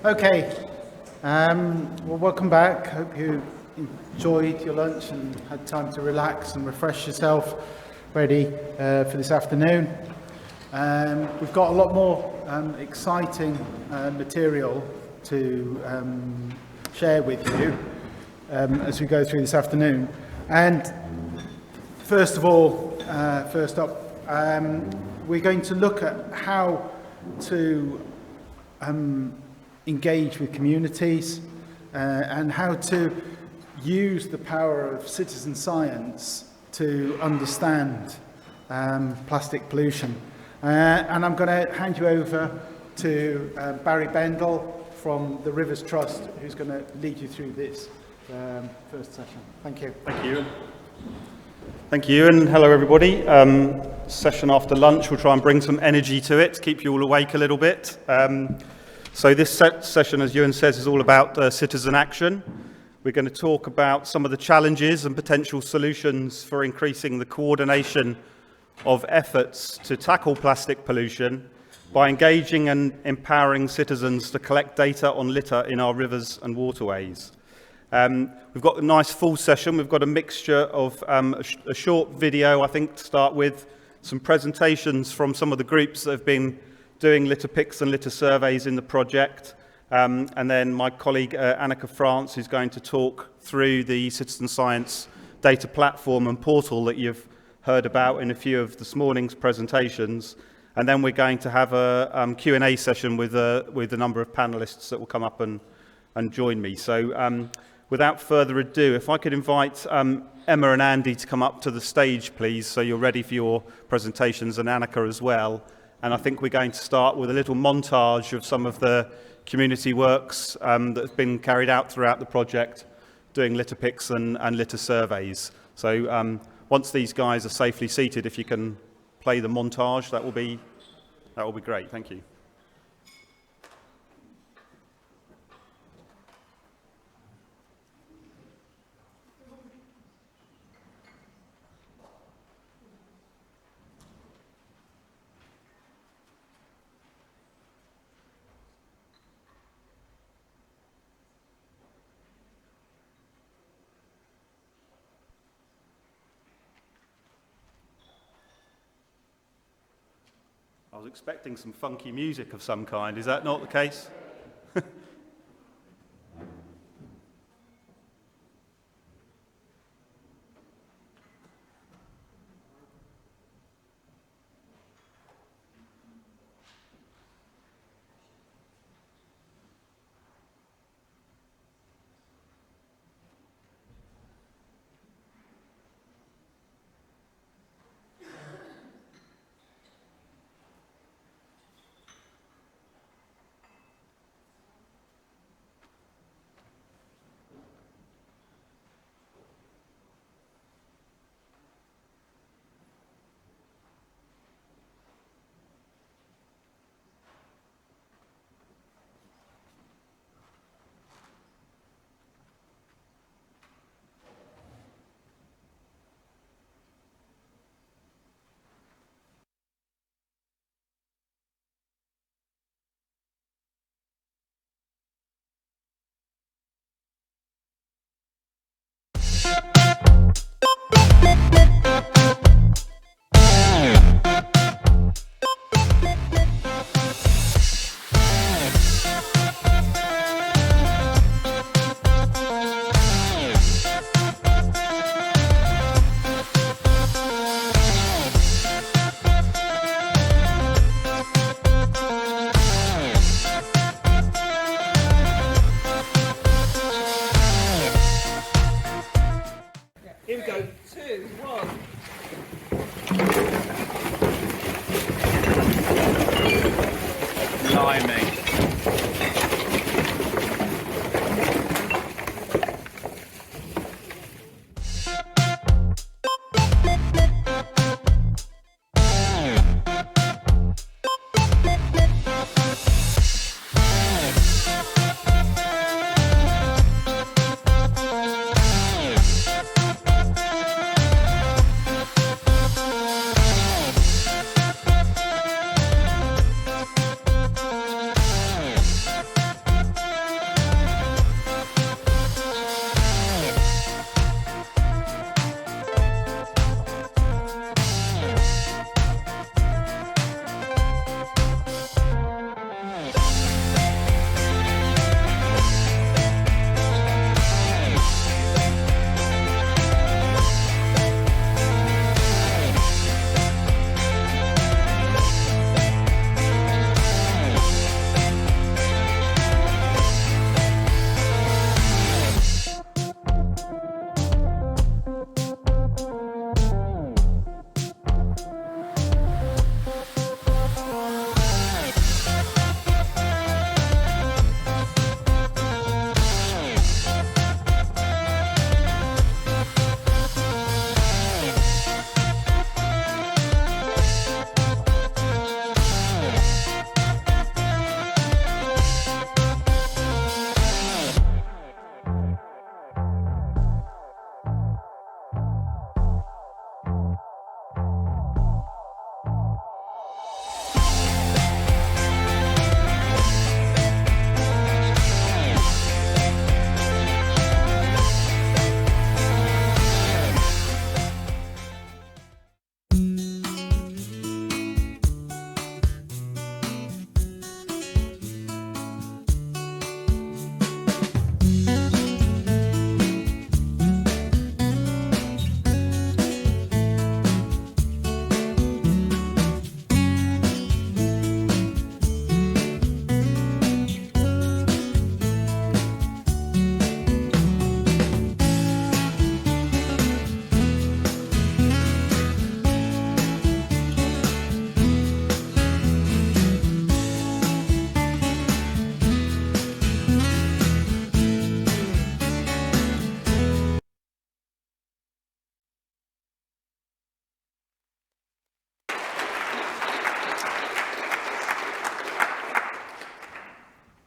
Okay, well, welcome back. Hope you enjoyed your lunch and had time to relax and refresh yourself, ready for this afternoon. We've got a lot more exciting material to share with you as we go through this afternoon. And first of all, first up, we're going to look at how to engage with communities and how to use the power of citizen science to understand plastic pollution. And I'm going to hand you over to Barry Bendel from the Rivers Trust, who's going to lead you through this first session. Thank you. Thank you. Thank you, and hello everybody. Session after lunch, we'll try and bring some energy to it, keep you all awake a little bit. So this session, as Ewan says, is all about citizen action. We're going to talk about some of the challenges and potential solutions for increasing the coordination of efforts to tackle plastic pollution by engaging and empowering citizens to collect data on litter in our rivers and waterways. We've got a nice full session. We've got a mixture of a short video, I think, to start with, some presentations from some of the groups that have been doing litter picks and litter surveys in the project, and then my colleague Annika France, who's going to talk through the citizen science data platform and portal that you've heard about in a few of this morning's presentations. And then we're going to have a Q&A session with a number of panelists that will come up and join me. So without further ado, if I could invite Emma and Andy to come up to the stage, please, so you're ready for your presentations, and Annika as well. And I think we're going to start with a little montage of some of the community works that have been carried out throughout the project, doing litter picks and litter surveys. So once these guys are safely seated, if you can play the montage, that will be great. Thank you. I was expecting some funky music of some kind. Is that not the case?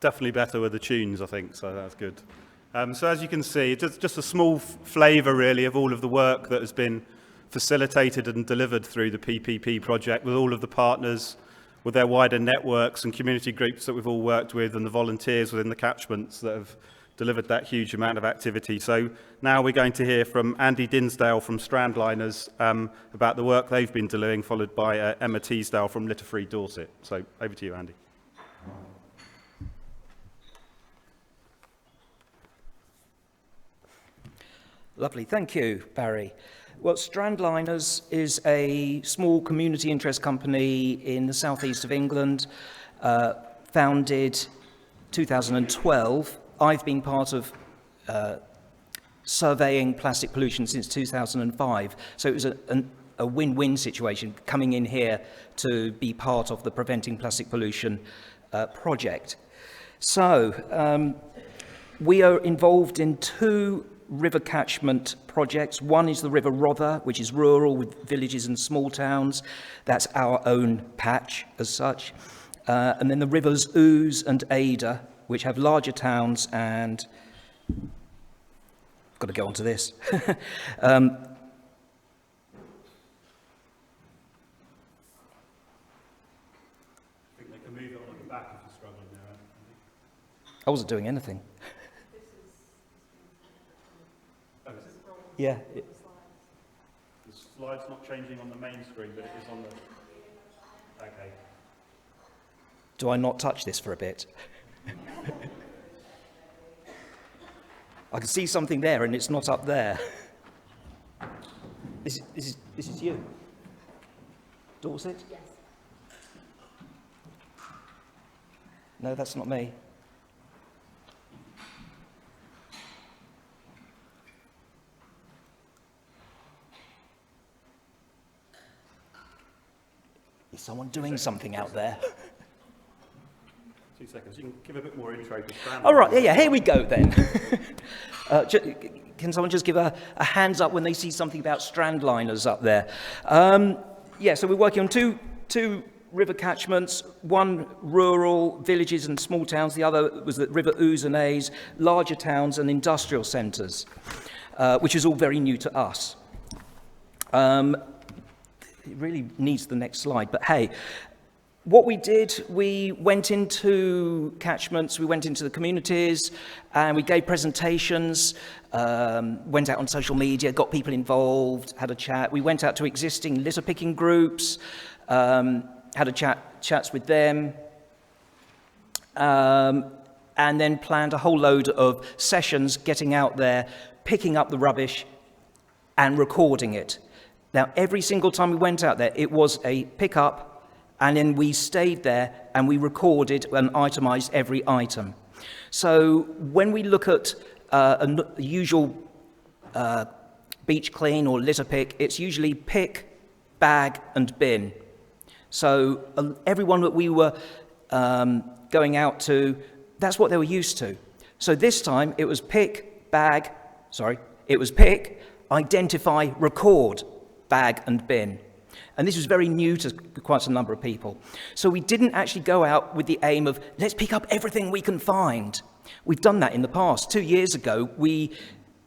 definitely better with the tunes, I think, so that's good. So as you can see, just a small flavour really of all of the work that has been facilitated and delivered through the PPP project with all of the partners, with their wider networks and community groups that we've all worked with, and the volunteers within the catchments that have delivered that huge amount of activity. So now we're going to hear from Andy Dinsdale from Strandliners about the work they've been doing, followed by Emma Teasdale from Litter Free Dorset. So over to you, Andy. Lovely, thank you, Barry. Well, Strandliners is a small community interest company in the southeast of England, founded 2012. I've been part of surveying plastic pollution since 2005, so it was a win-win situation coming in here to be part of the Preventing Plastic Pollution project. So we are involved in two river catchment projects. One is the River Rother, which is rural with villages and small towns. That's our own patch as such. And then the rivers Ouse and Ada, which have larger towns and... Got to go on to this. I think they can move it on at the back if you're struggling there. I wasn't doing anything. Oh, is it? Yeah. The slide's not changing on the main screen, but it is on the... Okay. Do I not touch this for a bit? I can see something there and it's not up there. This is you. Dorset? Yes. No, that's not me. Is someone doing something out there? 2 seconds. You can give a bit more intro to Strandliners. All right, yeah, here we go then. Can someone just give a hands up when they see something about Strandliners up there? Yeah, so we're working on two river catchments, one rural villages and small towns, the other was the River Ouse and Aise, larger towns and industrial centres, which is all very new to us. It really needs the next slide, but hey, what we did, we went into catchments, we went into the communities, and we gave presentations, went out on social media, got people involved, had a chat. We went out to existing litter picking groups, had chats with them, and then planned a whole load of sessions getting out there, picking up the rubbish and recording it. Now, every single time we went out there, it was a pick-up, and then we stayed there and we recorded and itemized every item. So when we look at a usual beach clean or litter pick, it's usually pick, bag, and bin. So everyone that we were going out to, that's what they were used to. So this time it was pick, identify, record, bag, and bin. And this was very new to quite a number of people. So we didn't actually go out with the aim of, let's pick up everything we can find. We've done that in the past. 2 years ago, we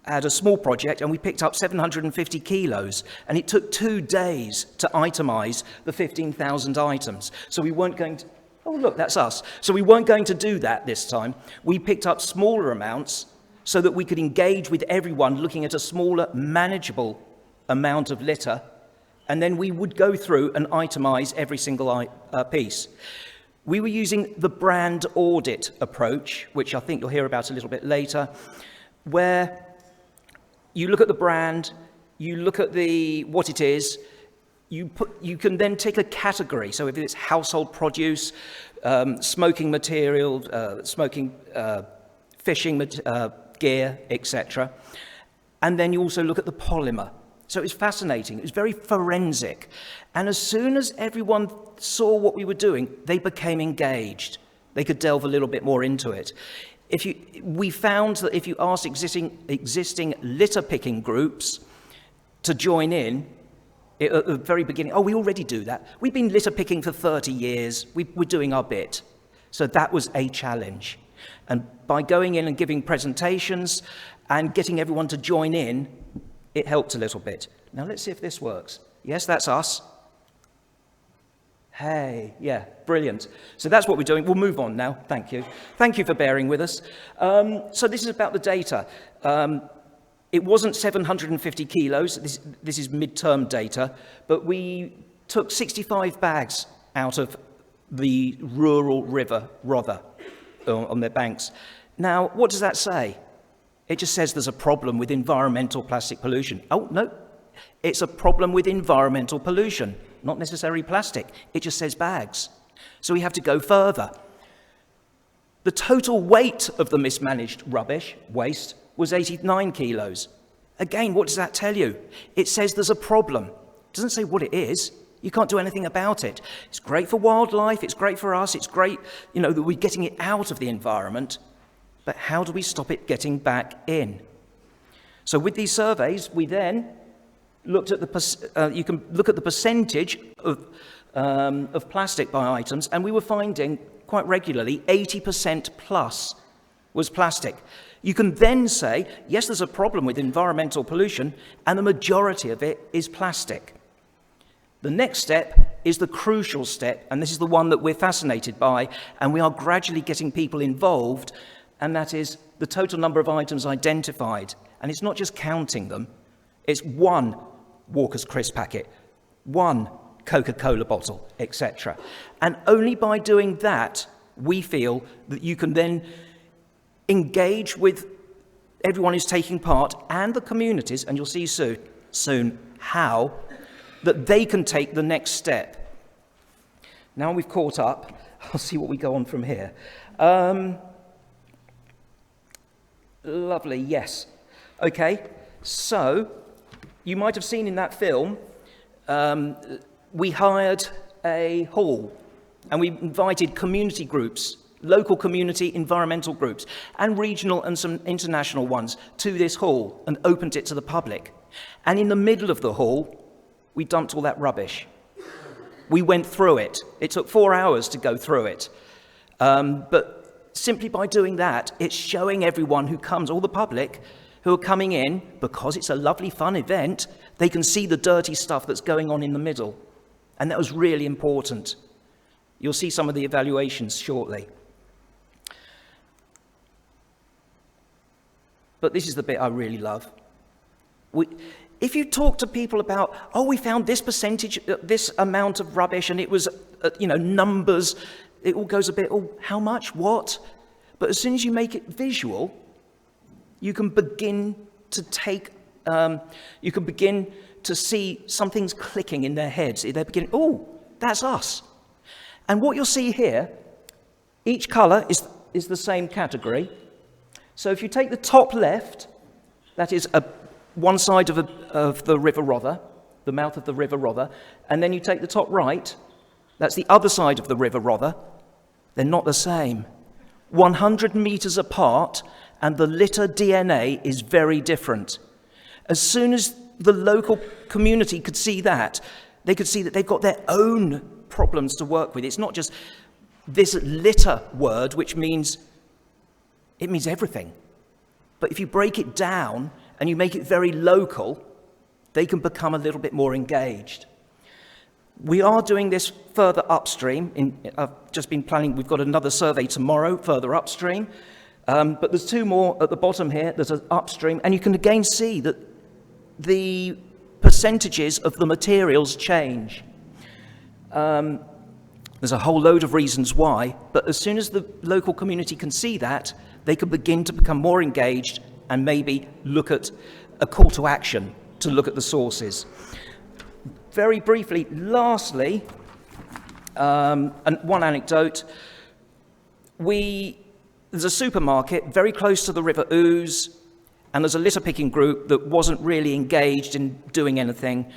had a small project and we picked up 750 kilos. And it took 2 days to itemize the 15,000 items. So we weren't going to, oh, look, that's us. So we weren't going to do that this time. We picked up smaller amounts so that we could engage with everyone looking at a smaller, manageable amount of litter. And then we would go through and itemize every single piece. We were using the brand audit approach, which I think you'll hear about a little bit later, where you look at the brand, you look at what it is, you can then take a category. So if it's household produce, smoking material, fishing gear, etc. And then you also look at the polymer. So it was fascinating. It was very forensic. And as soon as everyone saw what we were doing, they became engaged. They could delve a little bit more into it. We found that if you asked existing litter picking groups to join in, at the very beginning, oh, we already do that. We've been litter picking for 30 years. We're doing our bit. So that was a challenge. And by going in and giving presentations and getting everyone to join in, it helped a little bit. Now let's see if this works. Yes, that's us. Hey, yeah, brilliant. So that's what we're doing. We'll move on now. Thank you. Thank you for bearing with us. So this is about the data. It wasn't 750 kilos. This is midterm data, but we took 65 bags out of the rural river Rother on their banks. Now, what does that say? It just says there's a problem with environmental plastic pollution. Oh, no, it's a problem with environmental pollution, not necessarily plastic. It just says bags. So we have to go further. The total weight of the mismanaged rubbish, waste, was 89 kilos. Again, what does that tell you? It says there's a problem. It doesn't say what it is. You can't do anything about it. It's great for wildlife, it's great for us, it's great, that we're getting it out of the environment, but how do we stop it getting back in? So with these surveys, we then looked at you can look at the percentage of plastic by items, and we were finding quite regularly 80% plus was plastic. You can then say, yes, there's a problem with environmental pollution, and the majority of it is plastic. The next step is the crucial step, and this is the one that we're fascinated by, and we are gradually getting people involved, and that is the total number of items identified. And it's not just counting them, it's one Walker's crisp packet, one Coca-Cola bottle, etc. And only by doing that, we feel that you can then engage with everyone who's taking part and the communities, and you'll see soon how, that they can take the next step. Now we've caught up, I'll see what we go on from here. Lovely, yes. Okay, so you might have seen in that film, we hired a hall and we invited community groups, local community environmental groups, and regional and some international ones to this hall and opened it to the public. And in the middle of the hall, we dumped all that rubbish. We went through it. It took 4 hours to go through it. But simply by doing that, it's showing everyone who comes, all the public who are coming in, because it's a lovely, fun event, they can see the dirty stuff that's going on in the middle. And that was really important. You'll see some of the evaluations shortly. But this is the bit I really love. If you talk to people about, oh, we found this percentage, this amount of rubbish, and it was, numbers, it all goes a bit, oh, how much, what? But as soon as you make it visual, you can begin to see something's clicking in their heads. They're beginning, oh, that's us. And what you'll see here, each colour is the same category. So if you take the top left, that is one side of the River Rother, the mouth of the River Rother, and then you take the top right, that's the other side of the River Rother, they're not the same. 100 metres apart, and the litter DNA is very different. As soon as the local community could see that, they could see that they've got their own problems to work with. It's not just this litter word, which means everything. But if you break it down and you make it very local, they can become a little bit more engaged. We are doing this further upstream. I've just been planning, we've got another survey tomorrow, further upstream. But there's two more at the bottom here that are upstream, and you can again see that the percentages of the materials change. There's a whole load of reasons why, but as soon as the local community can see that, they can begin to become more engaged and maybe look at a call to action to look at the sources. Very briefly, lastly, and one anecdote, there's a supermarket very close to the River Ouse, and there's a litter picking group that wasn't really engaged in doing anything.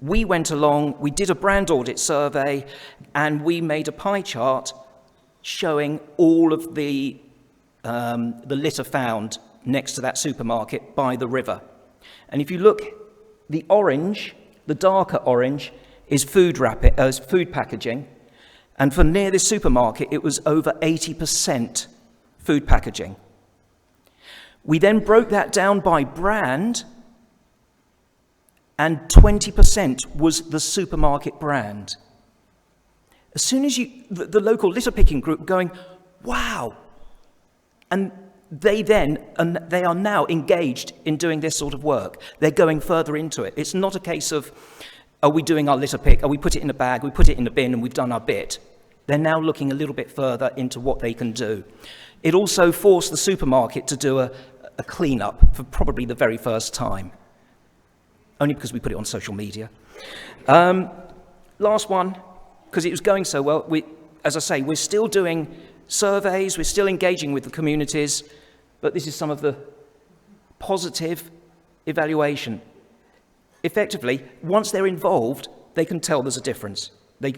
We went along, we did a brand audit survey, and we made a pie chart showing all of the litter found next to that supermarket by the river. And if you look, the orange, the darker orange, is food packaging. And for near this supermarket, it was over 80% food packaging. We then broke that down by brand, and 20% was the supermarket brand. As soon as the local litter picking group going, wow, and they are now engaged in doing this sort of work. They're going further into it. It's not a case of, are we doing our litter pick? We put it in a bag, we put it in a bin, and we've done our bit. They're now looking a little bit further into what they can do. It also forced the supermarket to do a clean-up for probably the very first time, only because we put it on social media. Last one, because it was going so well, as I say, we're still doing surveys, we're still engaging with the communities, but this is some of the positive evaluation. Effectively, once they're involved, they can tell there's a difference. They'll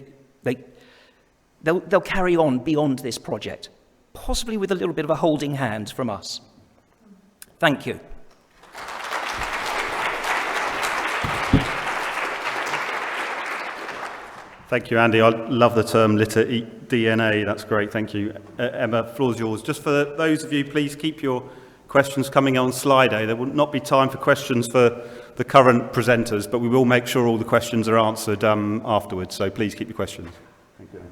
carry on beyond this project, possibly with a little bit of a holding hand from us. Thank you. Thank you, Andy. I love the term litter eat DNA. That's great. Thank you. Emma, floor's yours. Just for those of you, please keep your questions coming on Slido. There will not be time for questions for the current presenters, but we will make sure all the questions are answered afterwards. So please keep your questions. Thank you.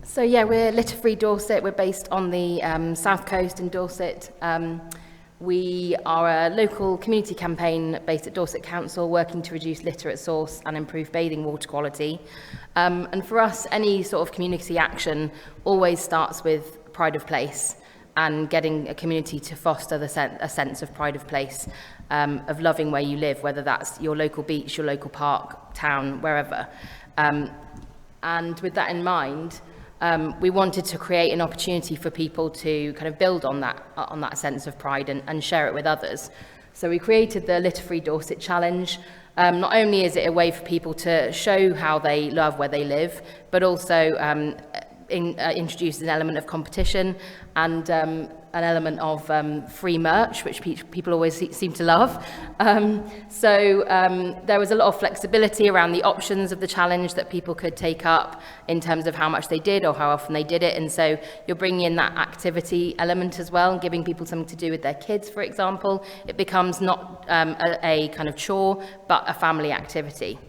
So yeah, we're Litter Free Dorset. We're based on the south coast in Dorset. We are a local community campaign based at Dorset Council working to reduce litter at source and improve bathing water quality. And for us, any sort of community action always starts with pride of place and getting a community to foster a sense of pride of place, of loving where you live, whether that's your local beach, your local park, town, wherever. And with that in mind, we wanted to create an opportunity for people to kind of build on that sense of pride and share it with others. So we created the Litter Free Dorset Challenge. Not only is it a way for people to show how they love where they live, but also introduces an element of competition and an element of free merch, which people always seem to love. So there was a lot of flexibility around the options of the challenge that people could take up in terms of how much they did or how often they did it. And so you're bringing in that activity element as well, and giving people something to do with their kids, for example. It becomes not a kind of chore, but a family activity.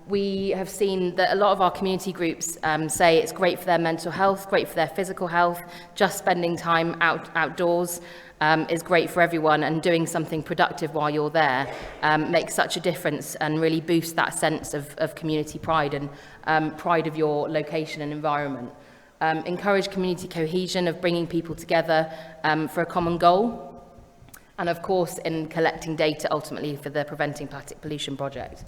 We have seen that a lot of our community groups say it's great for their mental health, great for their physical health. Just spending time outdoors is great for everyone, and doing something productive while you're there makes such a difference and really boosts that sense of community pride and pride of your location and environment. Encourage community cohesion of bringing people together for a common goal, and of course in collecting data ultimately for the Preventing Plastic Pollution project.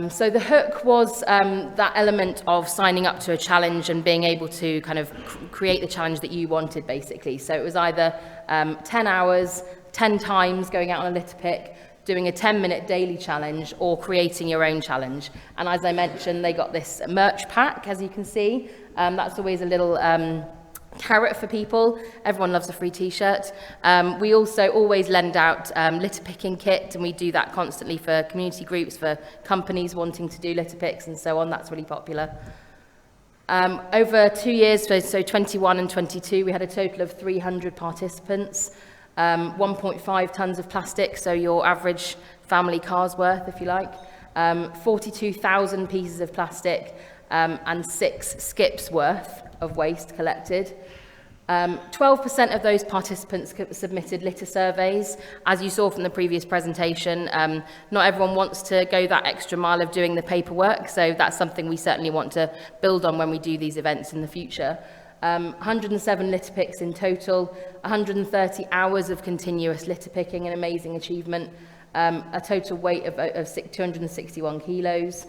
So the hook was that element of signing up to a challenge and being able to kind of create the challenge that you wanted, basically. So it was either 10 hours, 10 times going out on a litter pick, doing a 10-minute daily challenge, or creating your own challenge. And as I mentioned, they got this merch pack, as you can see. That's always a little carrot for people. Everyone loves a free t-shirt. We also always lend out litter picking kit, and we do that constantly for community groups, for companies wanting to do litter picks and so on. That's really popular. Over 2 years, so 21 and 22, we had a total of 300 participants, 1.5 tonnes of plastic, so your average family car's worth, if you like, 42,000 pieces of plastic, and 6 skips worth of waste collected. 12% of those participants submitted litter surveys. As you saw from the previous presentation, not everyone wants to go that extra mile of doing the paperwork, so that's something we certainly want to build on when we do these events in the future. 107 litter picks in total, 130 hours of continuous litter picking, an amazing achievement, a total weight of 261 kilos,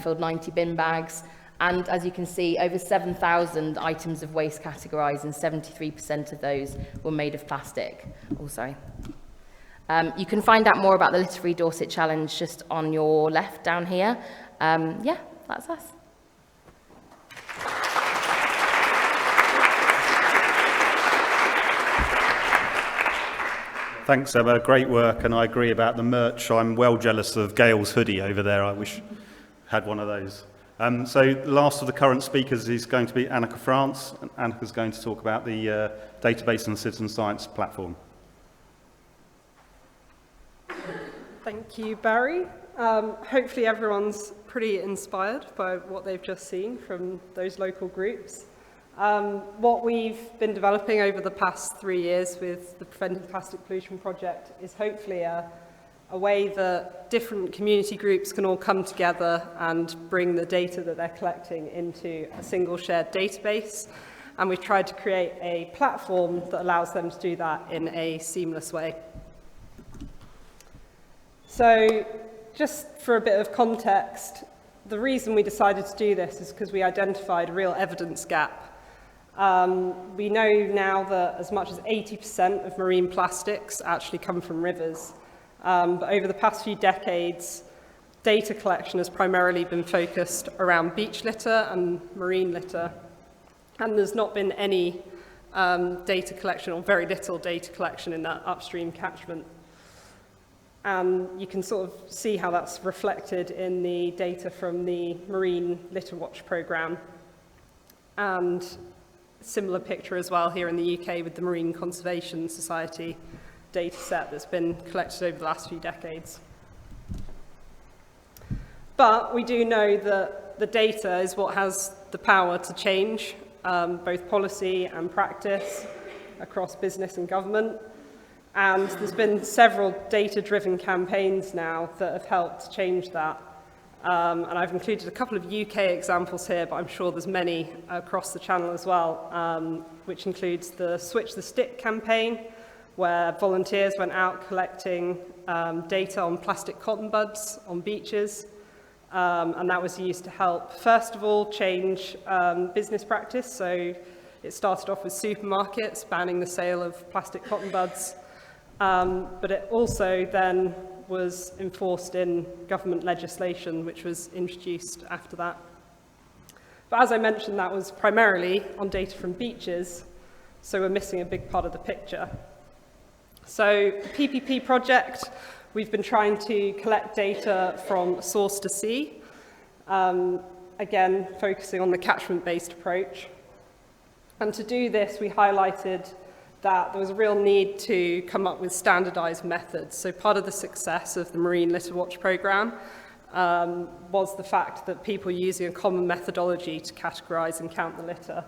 filled 90 bin bags. And as you can see, over 7,000 items of waste categorised, and 73% of those were made of plastic. Oh, sorry. You can find out more about the Litter Free Dorset Challenge just on your left down here. Yeah, that's us. Thanks, Emma. Great work, and I agree about the merch. I'm well jealous of Gail's hoodie over there. I wish I had one of those. So the last of the current speakers is going to be Annika France, and Annika's going to talk about the database and citizen science platform. Thank you, Barry. Hopefully everyone's pretty inspired by what they've just seen from those local groups. What we've been developing over the past 3 years with the Preventing Plastic Pollution Project is hopefully a way that different community groups can all come together and bring the data that they're collecting into a single shared database. And we've tried to create a platform that allows them to do that in a seamless way. So just for a bit of context, the reason we decided to do this is because we identified a real evidence gap. We know now that as much as 80% of marine plastics actually come from rivers. But over the past few decades, data collection has primarily been focused around beach litter and marine litter. And there's not been any data collection, or very little data collection in that upstream catchment. And you can sort of see how that's reflected in the data from the Marine Litter Watch programme. And similar picture as well here in the UK with the Marine Conservation Society data set that's been collected over the last few decades. But we do know that the data is what has the power to change both policy and practice across business and government. And there's been several data-driven campaigns now that have helped change that. And I've included a couple of UK examples here, but I'm sure there's many across the channel as well, which includes the Switch the Stick campaign, where volunteers went out collecting data on plastic cotton buds on beaches. And that was used to help, first of all, change business practice. So it started off with supermarkets banning the sale of plastic cotton buds. But it also then was enforced in government legislation, which was introduced after that. But as I mentioned, that was primarily on data from beaches, so we're missing a big part of the picture. So the PPP project, we've been trying to collect data from source to sea, again, focusing on the catchment-based approach. And to do this, we highlighted that there was a real need to come up with standardized methods. So part of the success of the Marine Litter Watch programme was the fact that people were using a common methodology to categorize and count the litter.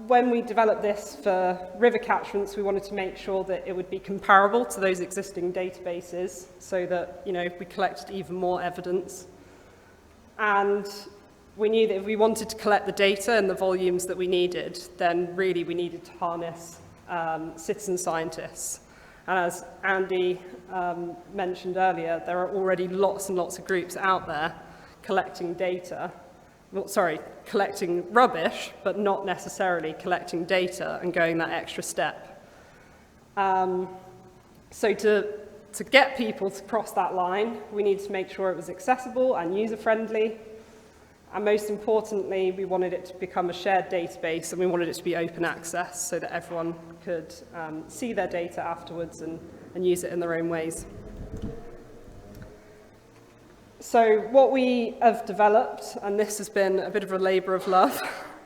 When we developed this for river catchments, we wanted to make sure that it would be comparable to those existing databases so that, we collected even more evidence. And we knew that if we wanted to collect the data and the volumes that we needed, then really we needed to harness citizen scientists. And as Andy mentioned earlier, there are already lots and lots of groups out there collecting data. Well, sorry, collecting rubbish, but not necessarily collecting data and going that extra step. So to get people to cross that line, we needed to make sure it was accessible and user-friendly. And most importantly, we wanted it to become a shared database, and we wanted it to be open access so that everyone could see their data afterwards and use it in their own ways. So what we have developed, and this has been a bit of a labour of love,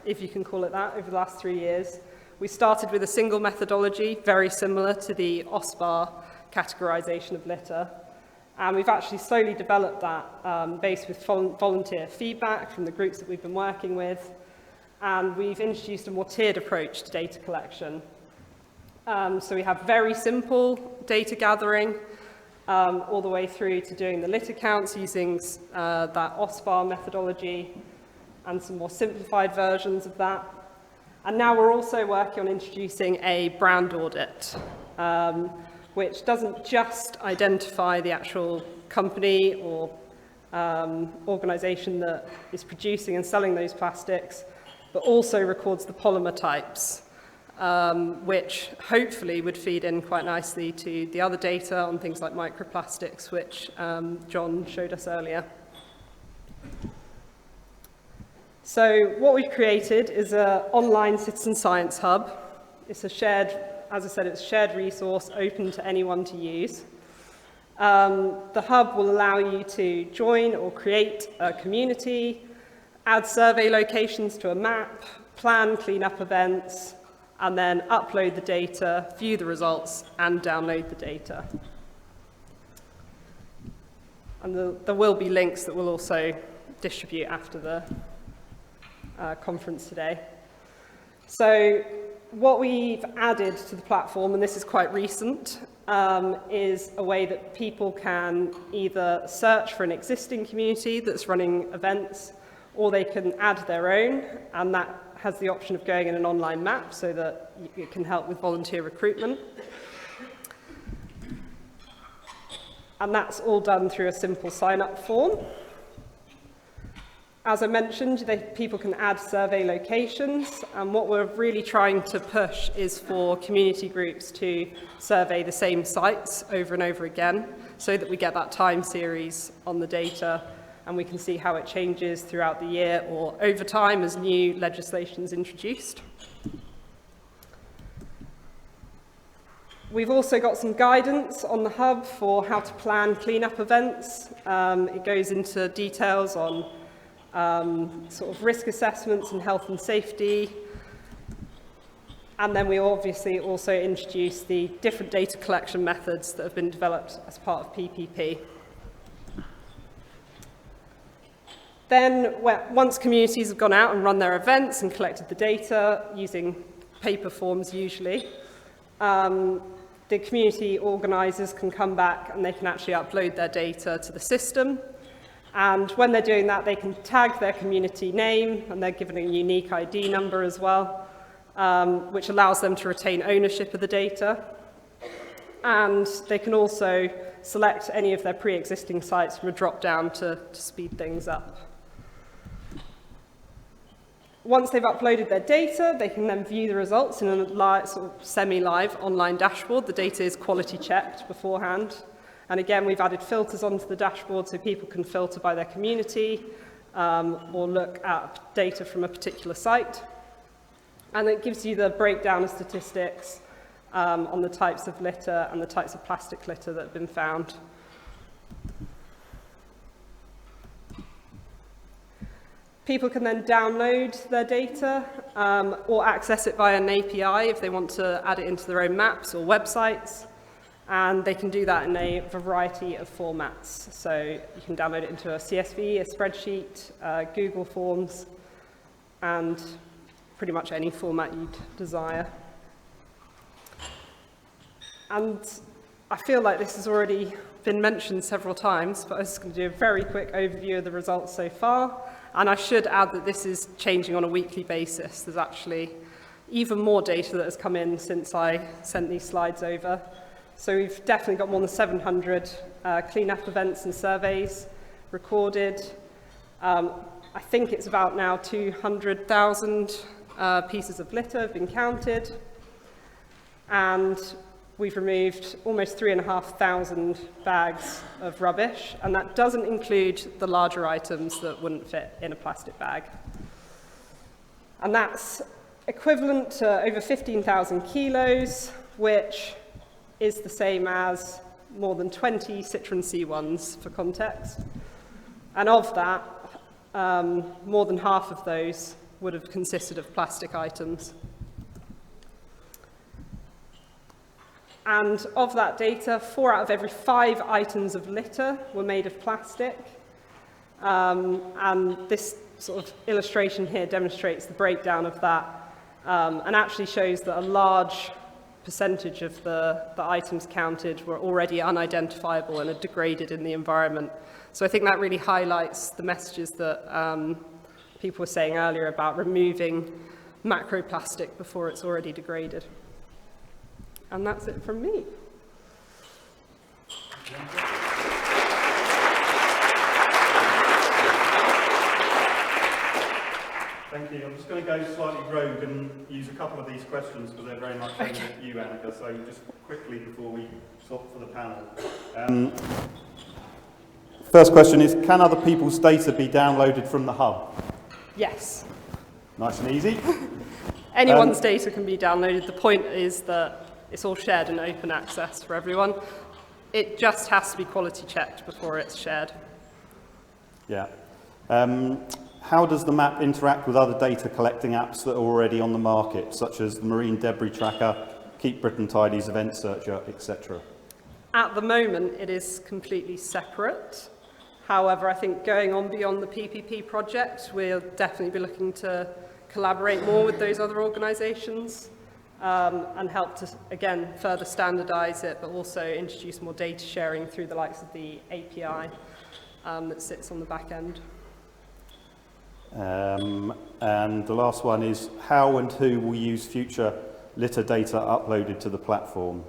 if you can call it that, over the last 3 years, we started with a single methodology, very similar to the OSPAR categorisation of litter. And we've actually slowly developed that based with volunteer feedback from the groups that we've been working with. And we've introduced a more tiered approach to data collection. So we have very simple data gathering, all the way through to doing the litter counts using that OSPAR methodology and some more simplified versions of that. And now we're also working on introducing a brand audit, which doesn't just identify the actual company or organisation that is producing and selling those plastics, but also records the polymer types, which hopefully would feed in quite nicely to the other data on things like microplastics, which John showed us earlier. So what we've created is an online citizen science hub. It's a shared, as I said, it's a shared resource open to anyone to use. The hub will allow you to join or create a community, add survey locations to a map, plan clean-up events, and then upload the data, view the results, and download the data. And there will be links that we'll also distribute after the conference today. So what we've added to the platform, and this is quite recent, is a way that people can either search for an existing community that's running events, or they can add their own, and that has the option of going in an online map so that it can help with volunteer recruitment. And that's all done through a simple sign-up form. As I mentioned, people can add survey locations, and what we're really trying to push is for community groups to survey the same sites over and over again so that we get that time series on the data and we can see how it changes throughout the year or over time as new legislation is introduced. We've also got some guidance on the hub for how to plan cleanup events. It goes into details on sort of risk assessments and health and safety. And then we obviously also introduce the different data collection methods that have been developed as part of PPP. Then, once communities have gone out and run their events and collected the data using paper forms usually, the community organisers can come back and they can actually upload their data to the system. And when they're doing that, they can tag their community name, and they're given a unique ID number as well, which allows them to retain ownership of the data. And they can also select any of their pre-existing sites from a drop-down to speed things up. Once they've uploaded their data, they can then view the results in a sort of semi-live online dashboard. The data is quality checked beforehand. And again, we've added filters onto the dashboard so people can filter by their community or look at data from a particular site. And it gives you the breakdown of statistics on the types of litter and the types of plastic litter that have been found. People can then download their data or access it via an API if they want to add it into their own maps or websites. And they can do that in a variety of formats. So you can download it into a CSV, a spreadsheet, Google Forms, and pretty much any format you'd desire. And I feel like this has already been mentioned several times, but I'm just going to do a very quick overview of the results so far. And I should add that this is changing on a weekly basis. There's actually even more data that has come in since I sent these slides over. So we've definitely got more than 700 clean-up events and surveys recorded. I think it's about now 200,000 pieces of litter have been counted. And we've removed almost 3,500 bags of rubbish, and that doesn't include the larger items that wouldn't fit in a plastic bag. And that's equivalent to over 15,000 kilos, which is the same as more than 20 Citroen C1s for context. And of that, more than half of those would have consisted of plastic items. And of that data, 4 out of every 5 items of litter were made of plastic. And this sort of illustration here demonstrates the breakdown of that and actually shows that a large percentage of the items counted were already unidentifiable and are degraded in the environment. So I think that really highlights the messages that people were saying earlier about removing macroplastic before it's already degraded. And that's it from me. Thank you. I'm just going to go slightly rogue and use a couple of these questions because they're very much aimed at you, Annika. So just quickly before we swap for the panel. First question is, can other people's data be downloaded from the hub? Yes. Nice and easy. Anyone's data can be downloaded. The point is that it's all shared and open access for everyone. It just has to be quality checked before it's shared. Yeah. How does the map interact with other data collecting apps that are already on the market, such as the Marine Debris Tracker, Keep Britain Tidy's Event Searcher, etc.? At the moment, it is completely separate. However, I think going on beyond the PPP project, we'll definitely be looking to collaborate more with those other organisations and help to, again, further standardise it, but also introduce more data sharing through the likes of the API that sits on the back end. And the last one is, how and who will use future litter data uploaded to the platform?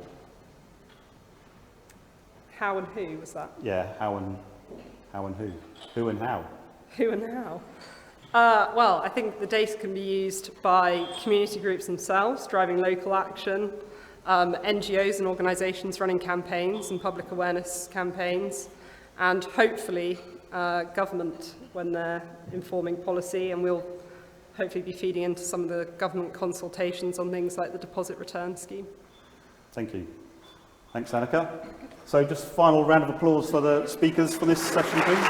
How and who was that? Yeah, how and who? Who and how? Who and how? Well, I think the data can be used by community groups themselves, driving local action, NGOs and organisations running campaigns and public awareness campaigns, and hopefully government when they're informing policy, and we'll hopefully be feeding into some of the government consultations on things like the deposit return scheme. Thank you. Thanks, Annika. So just final round of applause for the speakers for this session, please.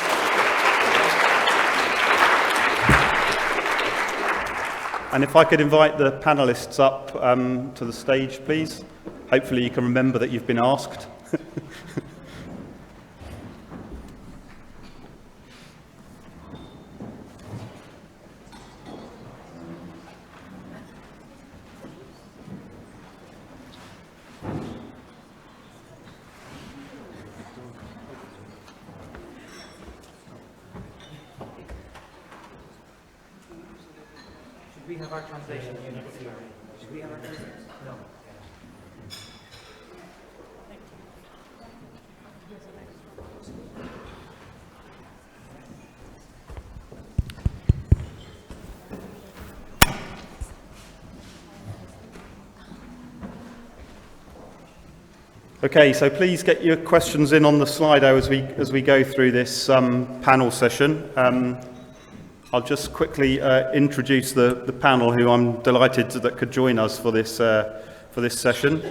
And if I could invite the panellists up to the stage, please. Hopefully you can remember that you've been asked. Should we have our translation units here? Should we have our translation? No. Okay, so please get your questions in on the Slido as we go through this panel session. I'll just quickly introduce the panel who I'm delighted that could join us for this session.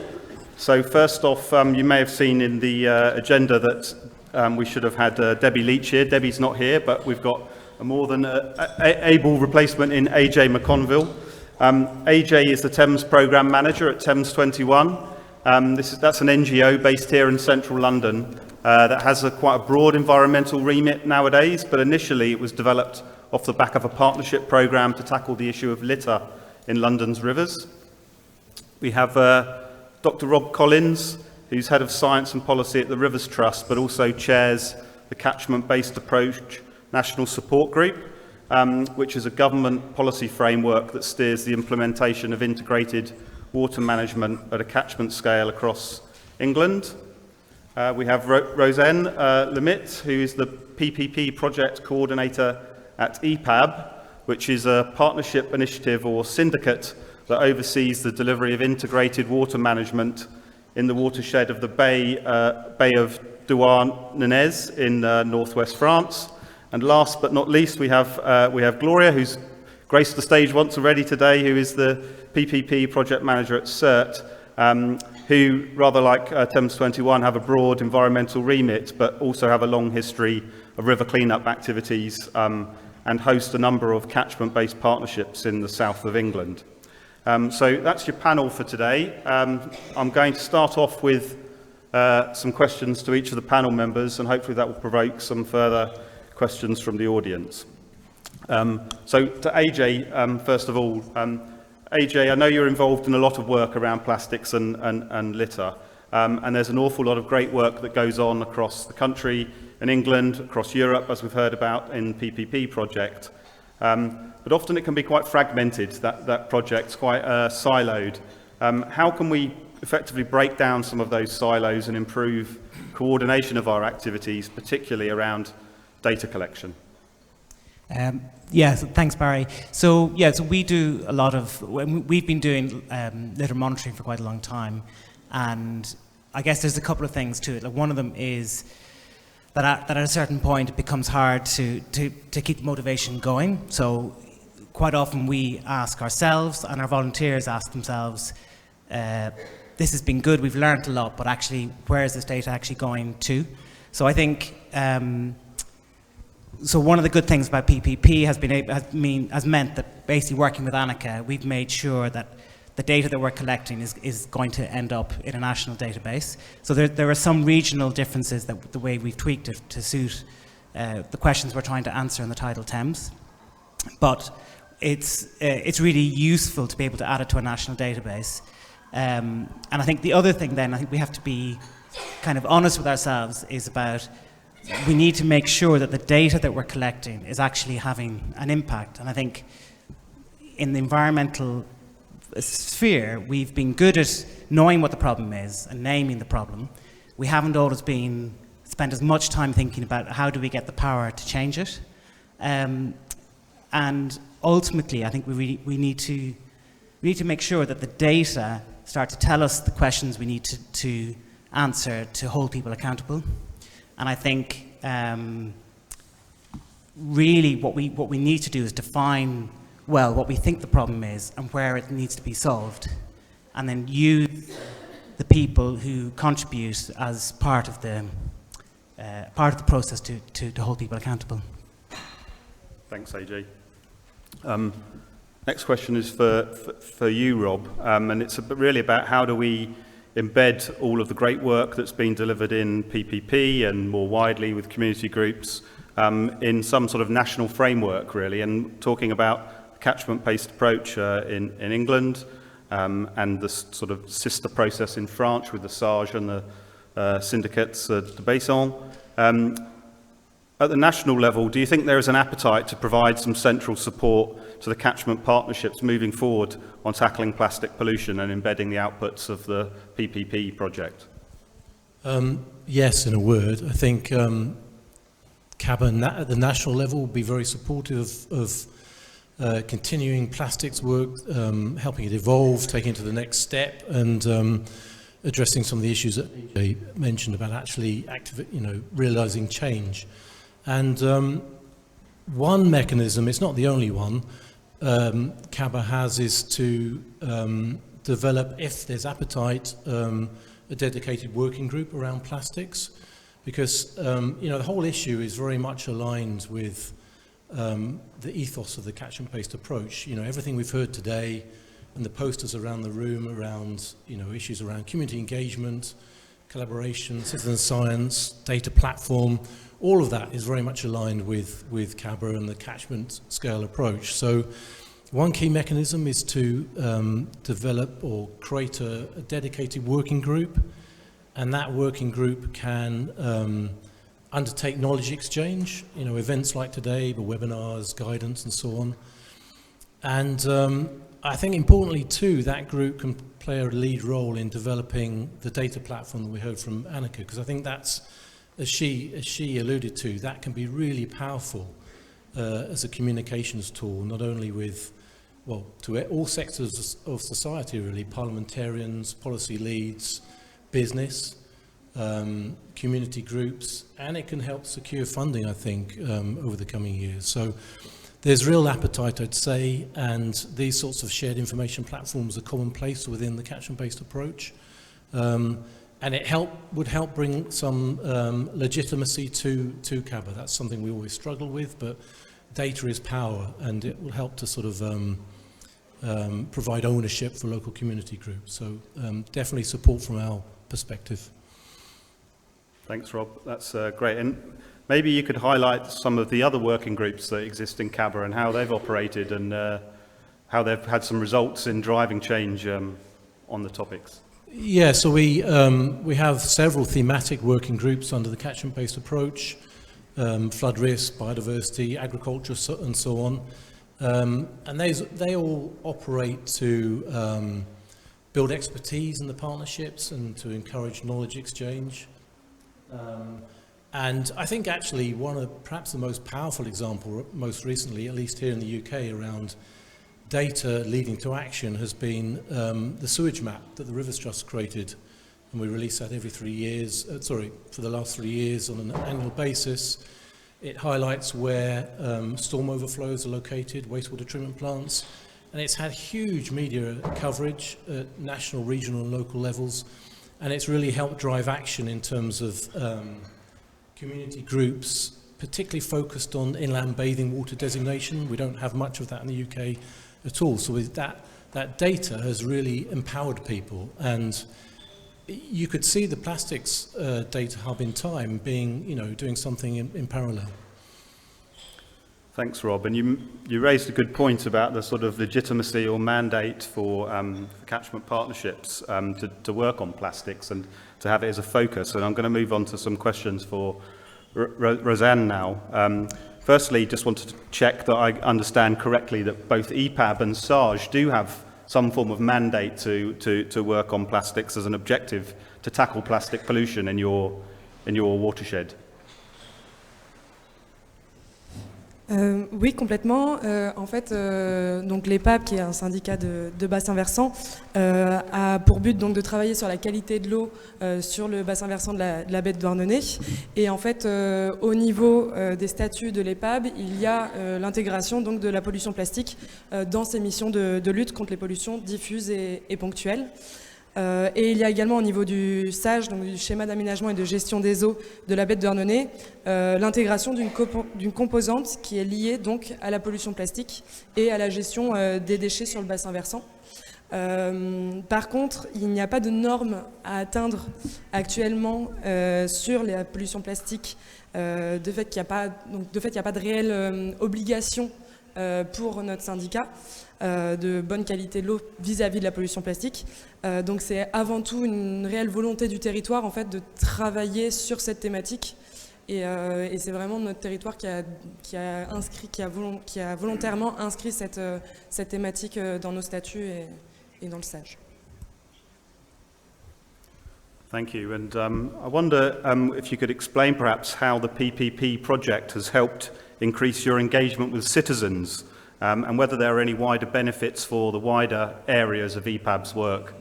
So first off, you may have seen in the agenda that we should have had Debbie Leach here. Debbie's not here, but we've got a more than able replacement in AJ McConville. AJ is the Thames Programme Manager at Thames 21. That's an NGO based here in central London that has quite a broad environmental remit nowadays, but initially it was developed off the back of a partnership programme to tackle the issue of litter in London's rivers. We have Dr. Rob Collins, who's Head of Science and Policy at the Rivers Trust, but also chairs the Catchment-Based Approach National Support Group, which is a government policy framework that steers the implementation of integrated water management at a catchment scale across England. We have Roseanne Lemit, who is the PPP project coordinator at EPAB, which is a partnership initiative or syndicate that oversees the delivery of integrated water management in the watershed of the Bay of Douarnenez in northwest France. And last but not least, we have Gloria, who's graced the stage once already today, who is the PPP project manager at CERT, who, rather like Thames 21, have a broad environmental remit, but also have a long history of river clean-up activities and host a number of catchment-based partnerships in the south of England. So that's your panel for today. I'm going to start off with some questions to each of the panel members, and hopefully that will provoke some further questions from the audience. So to AJ, first of all, AJ, I know you're involved in a lot of work around plastics and litter, and there's an awful lot of great work that goes on across the country, in England, across Europe, as we've heard about in the PPP project. But often it can be quite fragmented, that project's quite siloed. How can we effectively break down some of those silos and improve coordination of our activities, particularly around data collection? Yeah, so thanks, Barry. So we do a lot of, we've been doing litter monitoring for quite a long time, and I guess there's a couple of things to it. Like, one of them is that at a certain point it becomes hard to keep the motivation going. So quite often we ask ourselves, and our volunteers ask themselves, this has been good, we've learned a lot, but actually, where is this data actually going to? So I think, so one of the good things about PPP has meant that basically working with Annika, we've made sure that the data that we're collecting is going to end up in a national database. So there are some regional differences that the way we've tweaked it to suit the questions we're trying to answer in the Tidal Thames. But it's really useful to be able to add it to a national database. And I think the other thing then, I think we have to be kind of honest with ourselves, is about we need to make sure that the data that we're collecting is actually having an impact. And I think in the environmental sphere, we've been good at knowing what the problem is and naming the problem. We haven't always spent as much time thinking about how do we get the power to change it. And ultimately, I think we need to make sure that the data start to tell us the questions we need to answer to hold people accountable. And I think really what we need to do is define well what we think the problem is and where it needs to be solved, and then use the people who contribute as part of the process to hold people accountable. Thanks, AJ. Next question is for you, Rob, and it's really about how do we embed all of the great work that's been delivered in PPP and more widely with community groups in some sort of national framework, really, and talking about the catchment-based approach in England and the sort of sister process in France with the SAGE and the syndicates de Besson. At the national level, do you think there is an appetite to provide some central support to the catchment partnerships moving forward on tackling plastic pollution and embedding the outputs of the PPP project? Yes, in a word. I think CABA at the national level will be very supportive of continuing plastics work, helping it evolve, taking it to the next step, and addressing some of the issues that AJ mentioned about actually realizing change. And one mechanism, it's not the only one, CABA has, is to develop, if there's appetite, a dedicated working group around plastics, because the whole issue is very much aligned with the ethos of the catchment-based approach. Everything we've heard today and the posters around the room around issues around community engagement, collaboration, citizen science, data platform, all of that is very much aligned with CABA and the catchment scale approach. So one key mechanism is to develop or create a dedicated working group, and that working group can undertake knowledge exchange, events like today, the webinars, guidance and so on. And I think importantly too, that group can play a lead role in developing the data platform that we heard from Annika, because I think that's, as she alluded to, that can be really powerful as a communications tool, not only with, to all sectors of society really, parliamentarians, policy leads, business, community groups, and it can help secure funding, I think, over the coming years. So there's real appetite, I'd say, and these sorts of shared information platforms are commonplace within the catchment-based approach. And it would help bring some legitimacy to CABA. That's something we always struggle with, but data is power, and it will help to sort of provide ownership for local community groups. So definitely support from our perspective. Thanks, Rob. That's great. And maybe you could highlight some of the other working groups that exist in CABA and how they've operated and how they've had some results in driving change on the topics. Yeah, so we have several thematic working groups under the catchment-based approach, flood risk, biodiversity, agriculture, and so on. And they all operate to build expertise in the partnerships and to encourage knowledge exchange. And I think actually one of perhaps the most powerful example, most recently, at least here in the UK, around data leading to action has been the sewage map that the Rivers Trust created, and we release that every 3 years, for the last 3 years on an annual basis. It highlights where storm overflows are located, wastewater treatment plants, and it's had huge media coverage at national, regional and local levels, and it's really helped drive action in terms of community groups, particularly focused on inland bathing water designation. We don't have much of that in the UK at all, so with that data has really empowered people, and you could see the plastics data hub in time being, doing something in parallel. Thanks, Rob. And you raised a good point about the sort of legitimacy or mandate for catchment partnerships to work on plastics and to have it as a focus. And I'm going to move on to some questions for Roseanne now. Firstly, just wanted to check that I understand correctly that both EPAB and SARG do have some form of mandate to work on plastics as an objective to tackle plastic pollution in your watershed. Oui, complètement. En fait, donc l'EPAB, qui est un syndicat de bassin versant, a pour but donc de travailler sur la qualité de l'eau sur le bassin versant de la baie de Douarnenez. Et en fait, au niveau des statuts de l'EPAB, il y a l'intégration donc de la pollution plastique dans ses missions de lutte contre les pollutions diffuses et ponctuelles. Et il y a également au niveau du SAGE, donc du schéma d'aménagement et de gestion des eaux de la baie de Douarnenez, l'intégration d'une composante qui est liée donc à la pollution plastique et à la gestion des déchets sur le bassin versant. Par contre, il n'y a pas de normes à atteindre actuellement sur la pollution plastique, de fait qu'il n'y a pas de réelle obligation pour notre syndicat de bonne qualité de l'eau vis-à-vis de la pollution plastique. Donc c'est avant tout une réelle volonté du territoire en fait de travailler sur cette thématique et c'est vraiment notre territoire qui a volontairement inscrit cette thématique dans nos statuts et dans le SAGE. Thank you. And I wonder if you could explain perhaps how the PPP project has helped increase your engagement with citizens and whether there are any wider benefits for the wider areas of EPAB's work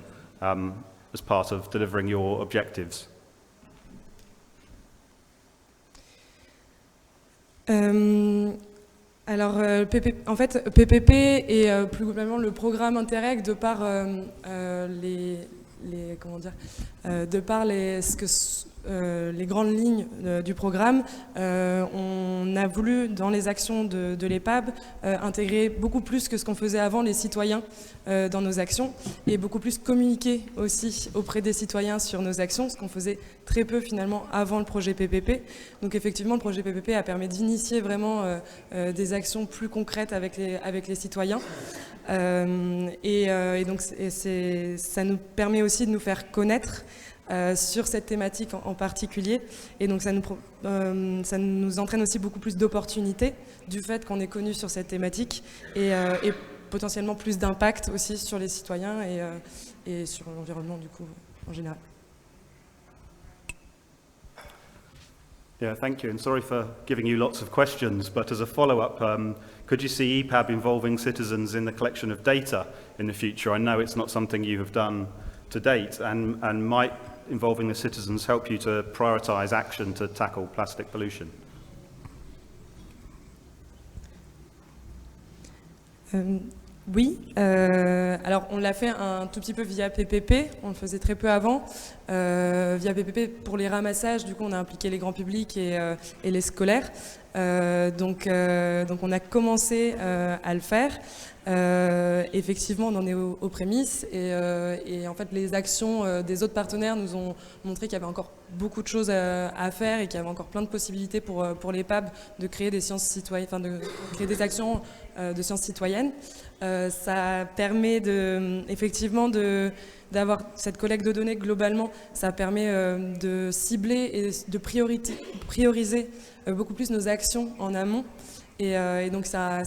as part of delivering your objectives. Alors, en fait, PPP et plus globalement le programme Interreg, de par les grandes lignes du programme, on a voulu, dans les actions de l'EPAB, intégrer beaucoup plus que ce qu'on faisait avant les citoyens dans nos actions et beaucoup plus communiquer aussi auprès des citoyens sur nos actions, ce qu'on faisait très peu finalement avant le projet PPP. Donc effectivement, le projet PPP a permis d'initier vraiment des actions plus concrètes avec les citoyens. Et donc ça nous permet aussi de nous faire connaître sur cette thématique en particulier, et donc ça nous entraîne aussi beaucoup plus d'opportunités du fait qu'on est connu sur cette thématique et potentiellement plus d'impact aussi sur les citoyens et sur l'environnement du coup en général. Yeah, thank you, and sorry for giving you lots of questions, but as a follow-up, could you see EPAB involving citizens in the collection of data in the future? I know it's not something you have done to date, and might involving the citizens help you to prioritise action to tackle plastic pollution? Oui, alors on l'a fait un tout petit peu via PPP, on le faisait très peu avant. Via PPP pour les ramassages, du coup on a impliqué les grands publics et les scolaires. Donc on a commencé à le faire. Effectivement, on en est aux prémices et en fait les actions des autres partenaires nous ont montré qu'il y avait encore beaucoup de choses à faire et qu'il y avait encore plein de possibilités pour l'EPAB de créer des sciences citoyennes, enfin de créer des actions de sciences citoyennes. Ça permet effectivement d'avoir cette collecte de données globalement, ça permet de cibler et de prioriser beaucoup plus nos actions en amont. Et donc ça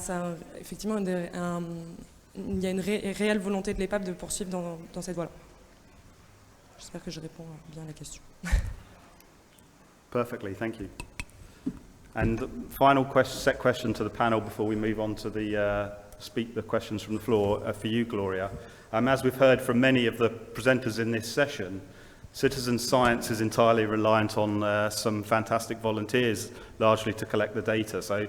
effectivement, il y a une réelle volonté de l'EPAB de poursuivre dans cette voie-là. J'espère que je réponds bien à la question. Perfectly, thank you. And the final set question to the panel before we move on to the questions from the floor for you, Gloria. As we've heard from many of the presenters in this session, citizen science is entirely reliant on some fantastic volunteers, largely to collect the data. So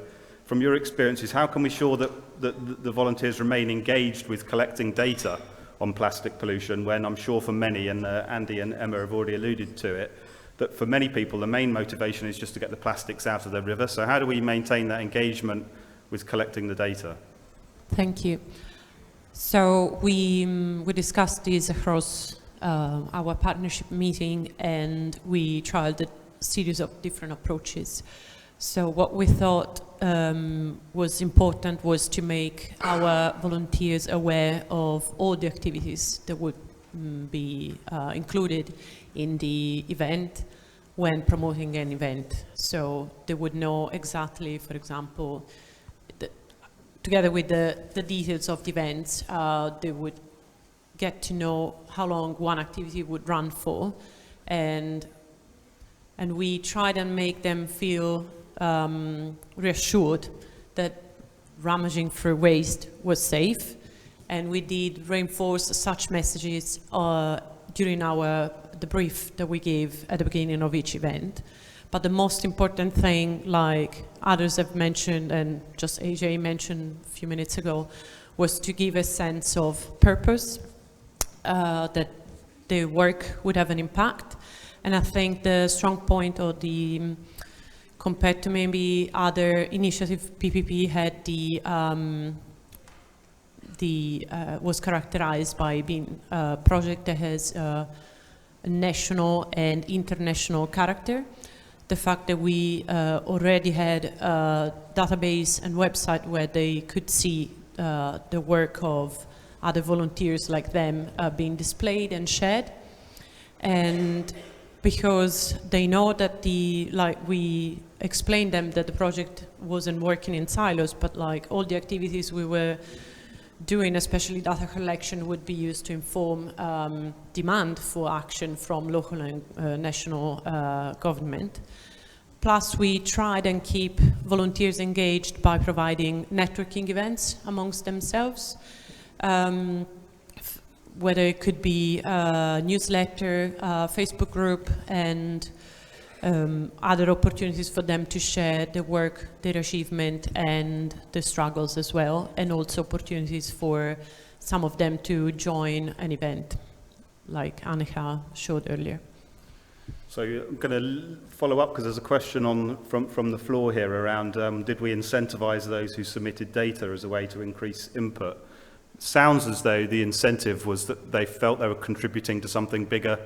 from your experiences, how can we ensure that the volunteers remain engaged with collecting data on plastic pollution when I'm sure for many, and Andy and Emma have already alluded to it, that for many people the main motivation is just to get the plastics out of the river. So how do we maintain that engagement with collecting the data? Thank you. So we discussed this across our partnership meeting, and we tried a series of different approaches. So what we thought was important was to make our volunteers aware of all the activities that would be included in the event when promoting an event. So they would know exactly, for example, together with the details of the events, they would get to know how long one activity would run for, and we tried and make them feel reassured that rummaging through waste was safe, and we did reinforce such messages during the brief that we gave at the beginning of each event. But the most important thing, like others have mentioned and just AJ mentioned a few minutes ago, was to give a sense of purpose, that the work would have an impact. And I think the strong point of compared to maybe other initiatives, PPP had was characterized by being a project that has a national and international character. The fact that we already had a database and website where they could see the work of other volunteers like them being displayed and shared. And because they know that we explained them that the project wasn't working in silos, but like all the activities we were doing, especially data collection, would be used to inform demand for action from local and national government. Plus, we tried and keep volunteers engaged by providing networking events amongst themselves, whether it could be a newsletter, a Facebook group, and other opportunities for them to share their work, their achievement, and the struggles as well, and also opportunities for some of them to join an event, like Annika showed earlier. So I'm going to follow up because there's a question from the floor here around did we incentivize those who submitted data as a way to increase input? Sounds as though the incentive was that they felt they were contributing to something bigger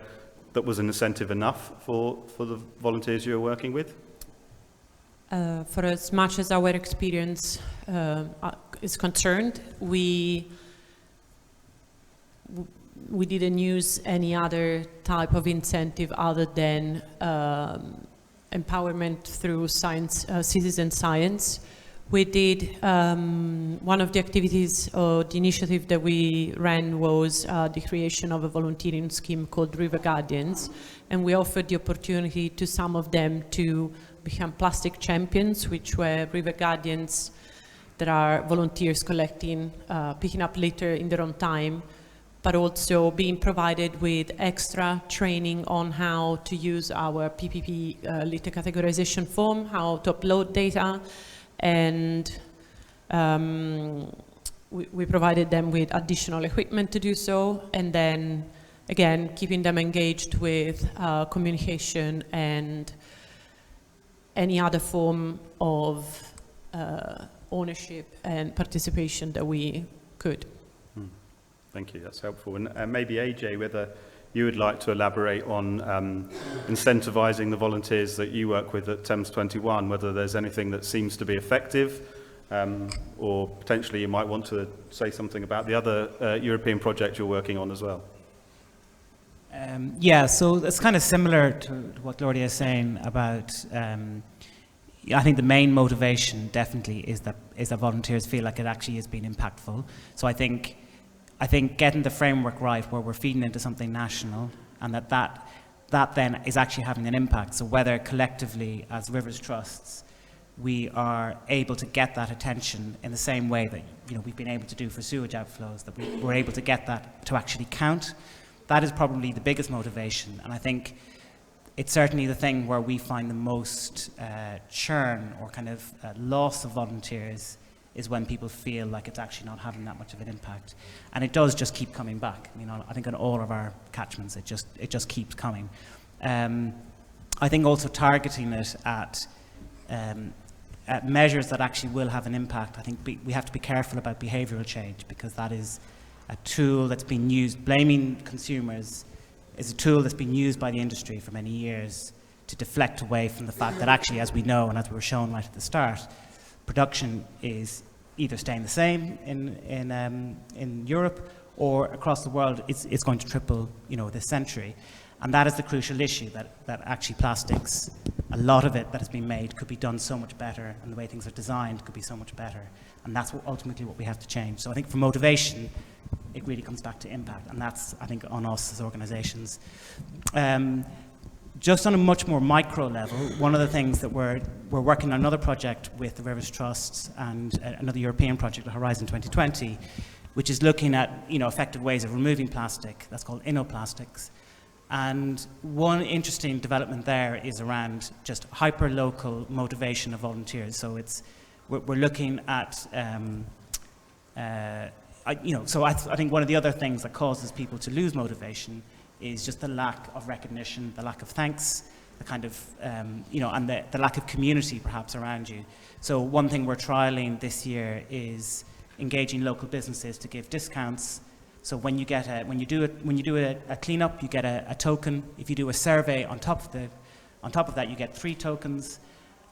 that was an incentive enough for the volunteers you were working with? For as much as our experience is concerned, we didn't use any other type of incentive other than empowerment through science, citizen science. We did, one of the activities or the initiative that we ran was the creation of a volunteering scheme called River Guardians, and we offered the opportunity to some of them to become plastic champions, which were river guardians that are volunteers collecting, picking up litter in their own time, but also being provided with extra training on how to use our PPP litter categorization form, how to upload data, and we provided them with additional equipment to do so, and then again keeping them engaged with communication and any other form of ownership and participation that we could. Thank you, that's helpful. And maybe AJ, whether you would like to elaborate on incentivizing the volunteers that you work with at Thames 21, whether there's anything that seems to be effective, or potentially you might want to say something about the other European project you're working on as well. Yeah, so it's kind of similar to what Gloria is saying about, I think the main motivation definitely is that volunteers feel like it actually is being impactful. So I think getting the framework right where we're feeding into something national and that then is actually having an impact. So whether collectively as Rivers Trusts we are able to get that attention in the same way that we've been able to do for sewage outflows, that we're able to get that to actually count, that is probably the biggest motivation. And I think it's certainly the thing where we find the most churn or kind of loss of volunteers is when people feel like it's actually not having that much of an impact. And it does just keep coming back. I mean, I think on all of our catchments, it just keeps coming. I think also targeting it at measures that actually will have an impact. I think we have to be careful about behavioural change, because that is a tool that's been used. Blaming consumers is a tool that's been used by the industry for many years to deflect away from the fact that actually, as we know and as we were shown right at the start, production is either staying the same in Europe or across the world. It's going to triple, this century. And that is the crucial issue, that actually plastics, a lot of it that has been made could be done so much better, and the way things are designed could be so much better. And that's ultimately what we have to change. So I think for motivation, it really comes back to impact, and that's, I think, on us as organisations. Just on a much more micro level, one of the things that we're working on another project with the Rivers Trust and another European project, Horizon 2020, which is looking at effective ways of removing plastic. That's called InnoPlastics. And one interesting development there is around just hyper-local motivation of volunteers. So we're looking at, so I think one of the other things that causes people to lose motivation is just the lack of recognition, the lack of thanks, the kind of, and the lack of community perhaps around you. So one thing we're trialing this year is engaging local businesses to give discounts. So when you do a cleanup, you get a token. If you do a survey on top of that, you get 3 tokens.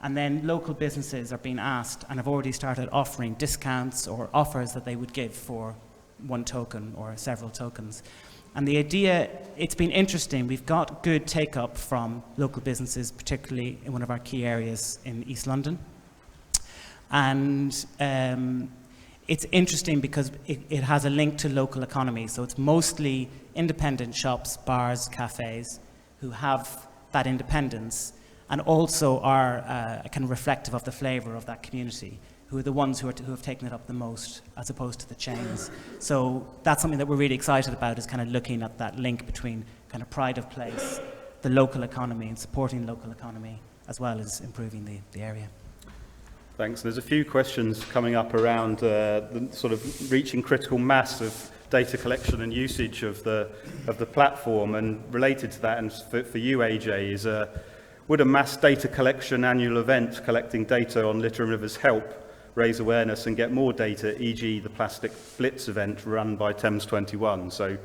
And then local businesses are being asked and have already started offering discounts or offers that they would give for 1 token or several tokens. And the idea, it's been interesting. We've got good take-up from local businesses, particularly in one of our key areas in East London. And it's interesting because it has a link to local economy. So it's mostly independent shops, bars, cafes who have that independence and also are kind of reflective of the flavour of that community, who are the ones who have taken it up the most, as opposed to the chains. So that's something that we're really excited about, is kind of looking at that link between kind of pride of place, the local economy, and supporting local economy, as well as improving the area. Thanks. There's a few questions coming up around the sort of reaching critical mass of data collection and usage of the platform, and related to that, and for you, AJ, is would a mass data collection annual event collecting data on litter and rivers help raise awareness and get more data, e.g. the Plastic Blitz event run by Thames 21? So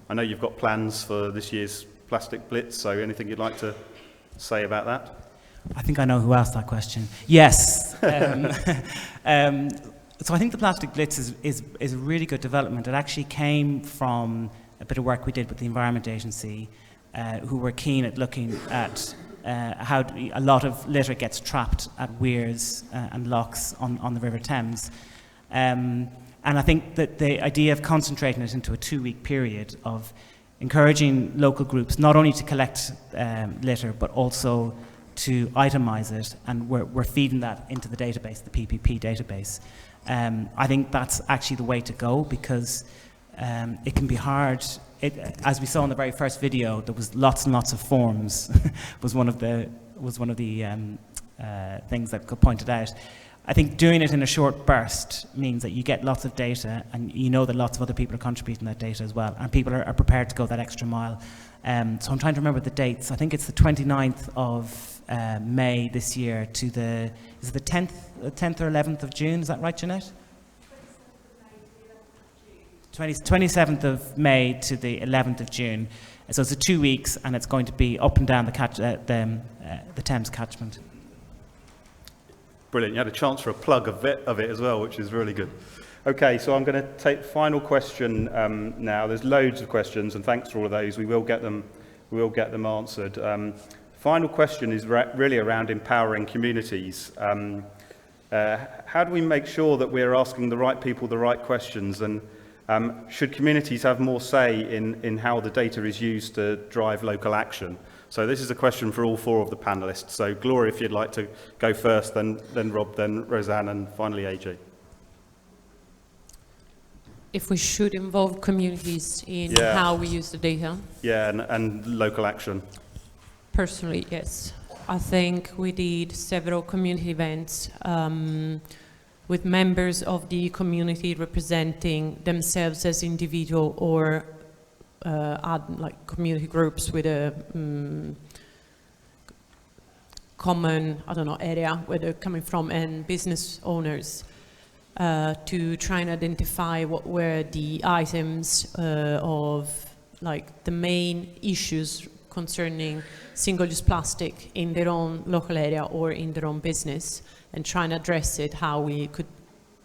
I know you've got plans for this year's Plastic Blitz, so anything you'd like to say about that? I think I know who asked that question. Yes. So I think the Plastic Blitz is a really good development. It actually came from a bit of work we did with the Environment Agency, who were keen at looking at how a lot of litter gets trapped at weirs and locks on the River Thames. And I think that the idea of concentrating it into a 2-week period of encouraging local groups not only to collect litter, but also to itemize it, and we're feeding that into the database, the PPP database. I think that's actually the way to go, because it can be hard. As we saw in the very first video, there was lots and lots of forms. was one of the things that got pointed out. I think doing it in a short burst means that you get lots of data, and you know that lots of other people are contributing that data as well, and people are prepared to go that extra mile. So I'm trying to remember the dates. I think it's the 29th of May this year to the 10th or 11th of June. Is that right, Jeanette? 27th of May to the 11th of June. So it's 2 weeks, and it's going to be up and down the Thames catchment. Brilliant. You had a chance for a plug of it as well, which is really good. Okay, so I'm going to take the final question now. There's loads of questions, and thanks for all of those. We will get them answered. Final question is really around empowering communities. How do we make sure that we're asking the right people the right questions, and should communities have more say in how the data is used to drive local action? So this is a question for all 4 of the panelists. So Gloria, if you'd like to go first, then Rob, then Roseanne, and finally AJ. If we should involve communities in how we use the data. Yeah, and local action. Personally, yes. I think we did several community events with members of the community representing themselves as individual or like community groups with a common, I don't know, area where they're coming from, and business owners to try and identify what were the items of like the main issues concerning single-use plastic in their own local area or in their own business, and try and address it, how we could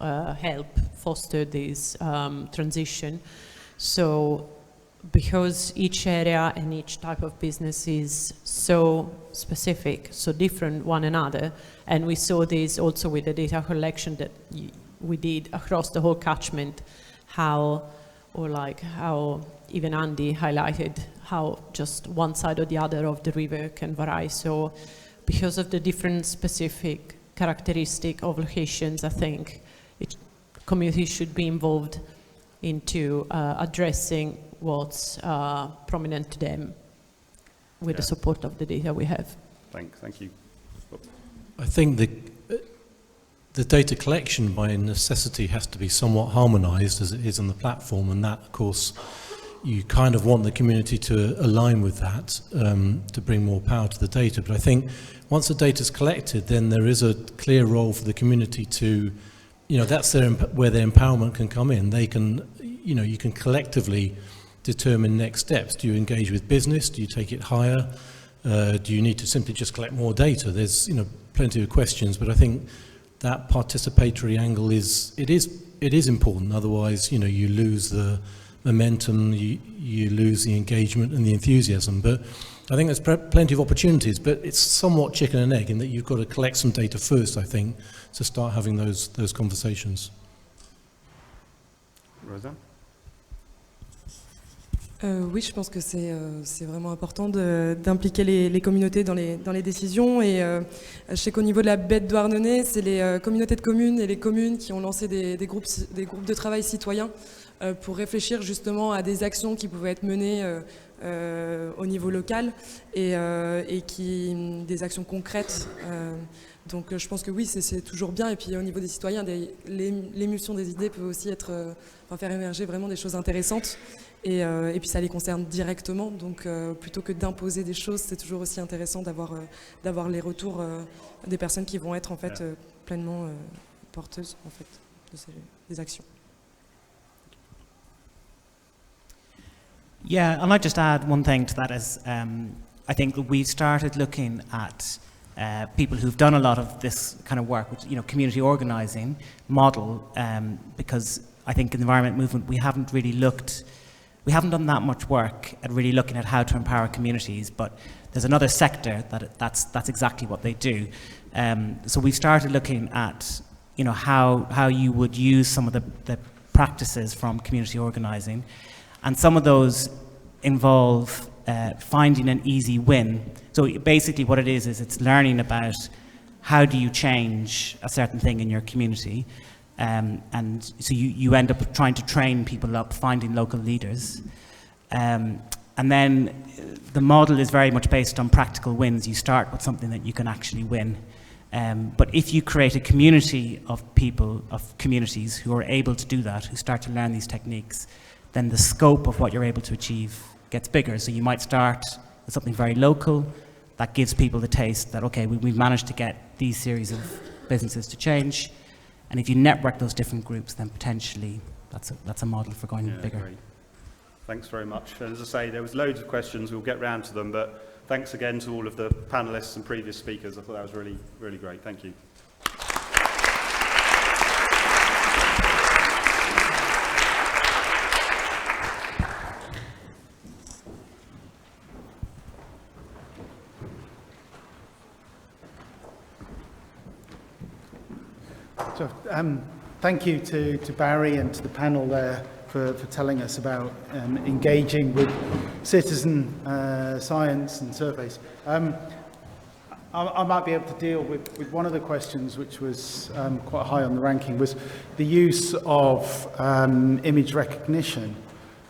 help foster this transition. So because each area and each type of business is so specific, so different one another, and we saw this also with the data collection that we did across the whole catchment, how even Andy highlighted how just one side or the other of the river can vary. So because of the different specific characteristic of locations, I think communities should be involved into addressing what's prominent to them with the support of the data we have. Thank you. I think the data collection by necessity has to be somewhat harmonized as it is on the platform, and that, of course, you kind of want the community to align with that to bring more power to the data. But I think once the data is collected, then there is a clear role for the community to, that's where their empowerment can come in. They can, you can collectively determine next steps. Do you engage with business? Do you take it higher? Do you need to simply just collect more data? There's, plenty of questions, but I think that participatory angle is important. Otherwise, you lose the momentum, you lose the engagement and the enthusiasm. But I think there's plenty of opportunities, but it's somewhat chicken and egg in that you've got to collect some data first, I think, to start having those conversations. Rosa? Oui, je pense que c'est vraiment important d'impliquer les communautés dans les décisions. Et je sais qu'au niveau de la baie de Douarnenez, c'est les communautés de communes et les communes qui ont lancé des groupes de travail citoyens pour réfléchir justement à des actions qui pouvaient être menées au niveau local et des actions concrètes. Donc je pense que oui, c'est toujours bien. Et puis au niveau des citoyens, l'émulsion des idées peut aussi faire émerger vraiment des choses intéressantes. Et puis ça les concerne directement, donc plutôt que d'imposer des choses, c'est toujours aussi intéressant d'avoir les retours des personnes qui vont être en fait pleinement porteuses en fait des actions. Yeah, I'd like just to add one thing to that is I think we started looking at people who've done a lot of this kind of work, which, community organising model, because I think in the environment movement we haven't done that much work at really looking at how to empower communities, but there's another sector that's exactly what they do. So we started looking at, how you would use some of the practices from community organising, and some of those involve finding an easy win. So basically what it is it's learning about how do you change a certain thing in your community. And so you end up trying to train people up, finding local leaders. And then the model is very much based on practical wins. You start with something that you can actually win. But if you create a community of people, of communities who are able to do that, who start to learn these techniques, then the scope of what you're able to achieve gets bigger. So you might start with something very local that gives people the taste that, okay, we've managed to get these series of businesses to change. And if you network those different groups, then potentially that's a model for going bigger. Great. Thanks very much. And as I say, there was loads of questions. We'll get round to them, but thanks again to all of the panelists and previous speakers. I thought that was really, really great. Thank you. So, thank you to Barry and to the panel there for telling us about engaging with citizen science and surveys. I might be able to deal with one of the questions which was quite high on the ranking, was the use of image recognition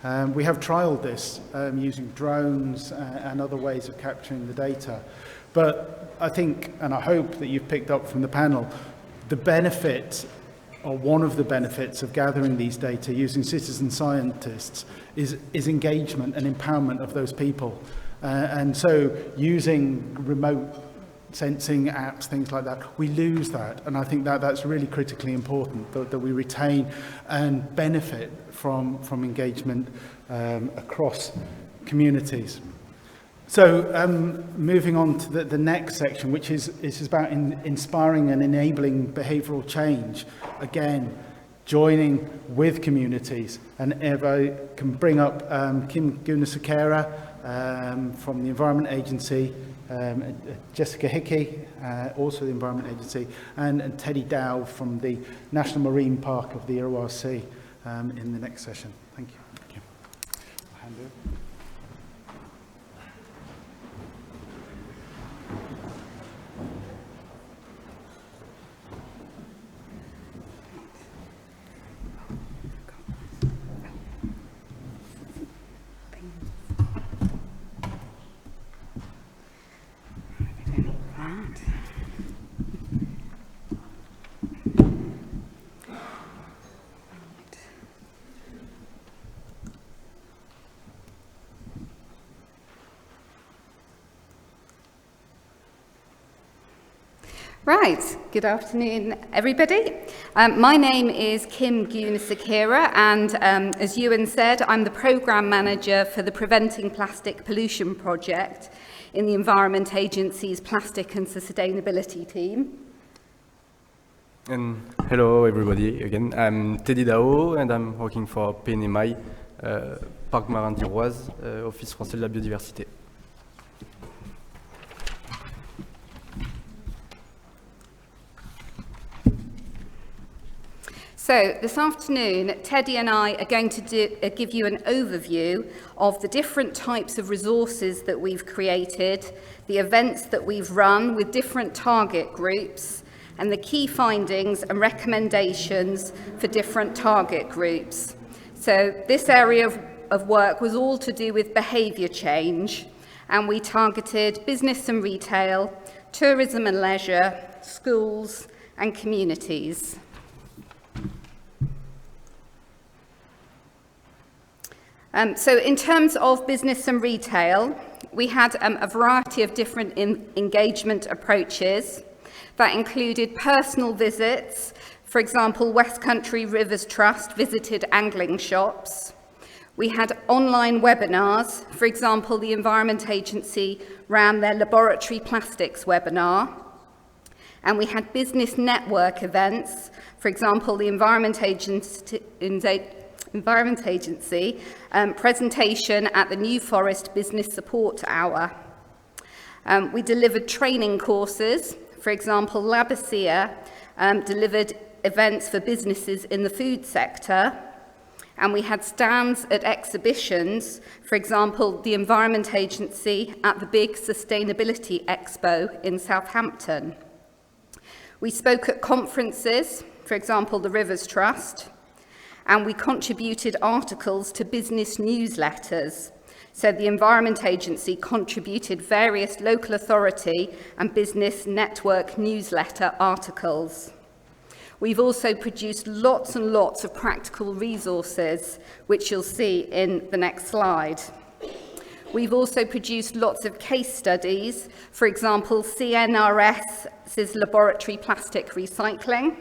We have trialled this using drones and other ways of capturing the data. But I think, and I hope that you've picked up from the panel, the benefit, or one of the benefits of gathering these data using citizen scientists is engagement and empowerment of those people. And so using remote sensing apps, things like that, we lose that. And I think that that's really critically important, that we retain and benefit from engagement across communities. So moving on to the next section, which is about inspiring and enabling behavioural change. Again, joining with communities. And if I can bring up Kim Gunasakera from the Environment Agency, Jessica Hickey, also the Environment Agency, and Teddy Dow from the National Marine Park of the Irrawaddy Sea in the next session. Thank you. Thank you. I'll hand over. Right, good afternoon everybody. My name is Kim Gunasakera and as Ewan said, I'm the Programme Manager for the Preventing Plastic Pollution Project in the Environment Agency's Plastic and Sustainability team. And hello everybody again, I'm Teddy Dao and I'm working for PNMI, Parc Marin d'Irrawaddy, Office Français de la Biodiversité. So this afternoon, Teddy and I are going to give you an overview of the different types of resources that we've created, the events that we've run with different target groups, and the key findings and recommendations for different target groups. So this area of work was all to do with behaviour change, and we targeted business and retail, tourism and leisure, schools, and communities. So in terms of business and retail, we had a variety of different engagement approaches that included personal visits. For example, West Country Rivers Trust visited angling shops. We had online webinars. For example, the Environment Agency ran their laboratory plastics webinar. And we had business network events. For example, the Environment Agency presentation at the New Forest Business Support Hour. We delivered training courses. For example, Labasia delivered events for businesses in the food sector. And we had stands at exhibitions. For example, the Environment Agency at the big Sustainability Expo in Southampton. We spoke at conferences, for example, the Rivers Trust. And we contributed articles to business newsletters. So the Environment Agency contributed various local authority and business network newsletter articles. We've also produced lots and lots of practical resources, which you'll see in the next slide. We've also produced lots of case studies, for example, CNRS's laboratory plastic recycling.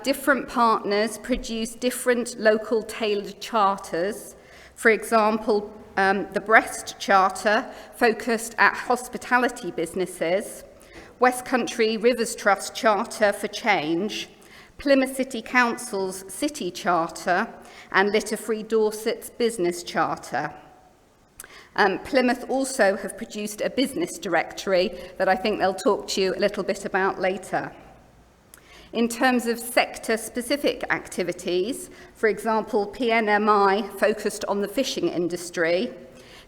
Different partners produce different local tailored charters. For example, the Brest Charter focused at hospitality businesses, West Country Rivers Trust Charter for Change, Plymouth City Council's City Charter, and Litter Free Dorset's Business Charter. Plymouth also have produced a business directory that I think they'll talk to you a little bit about later. In terms of sector-specific activities, for example, PNMI focused on the fishing industry,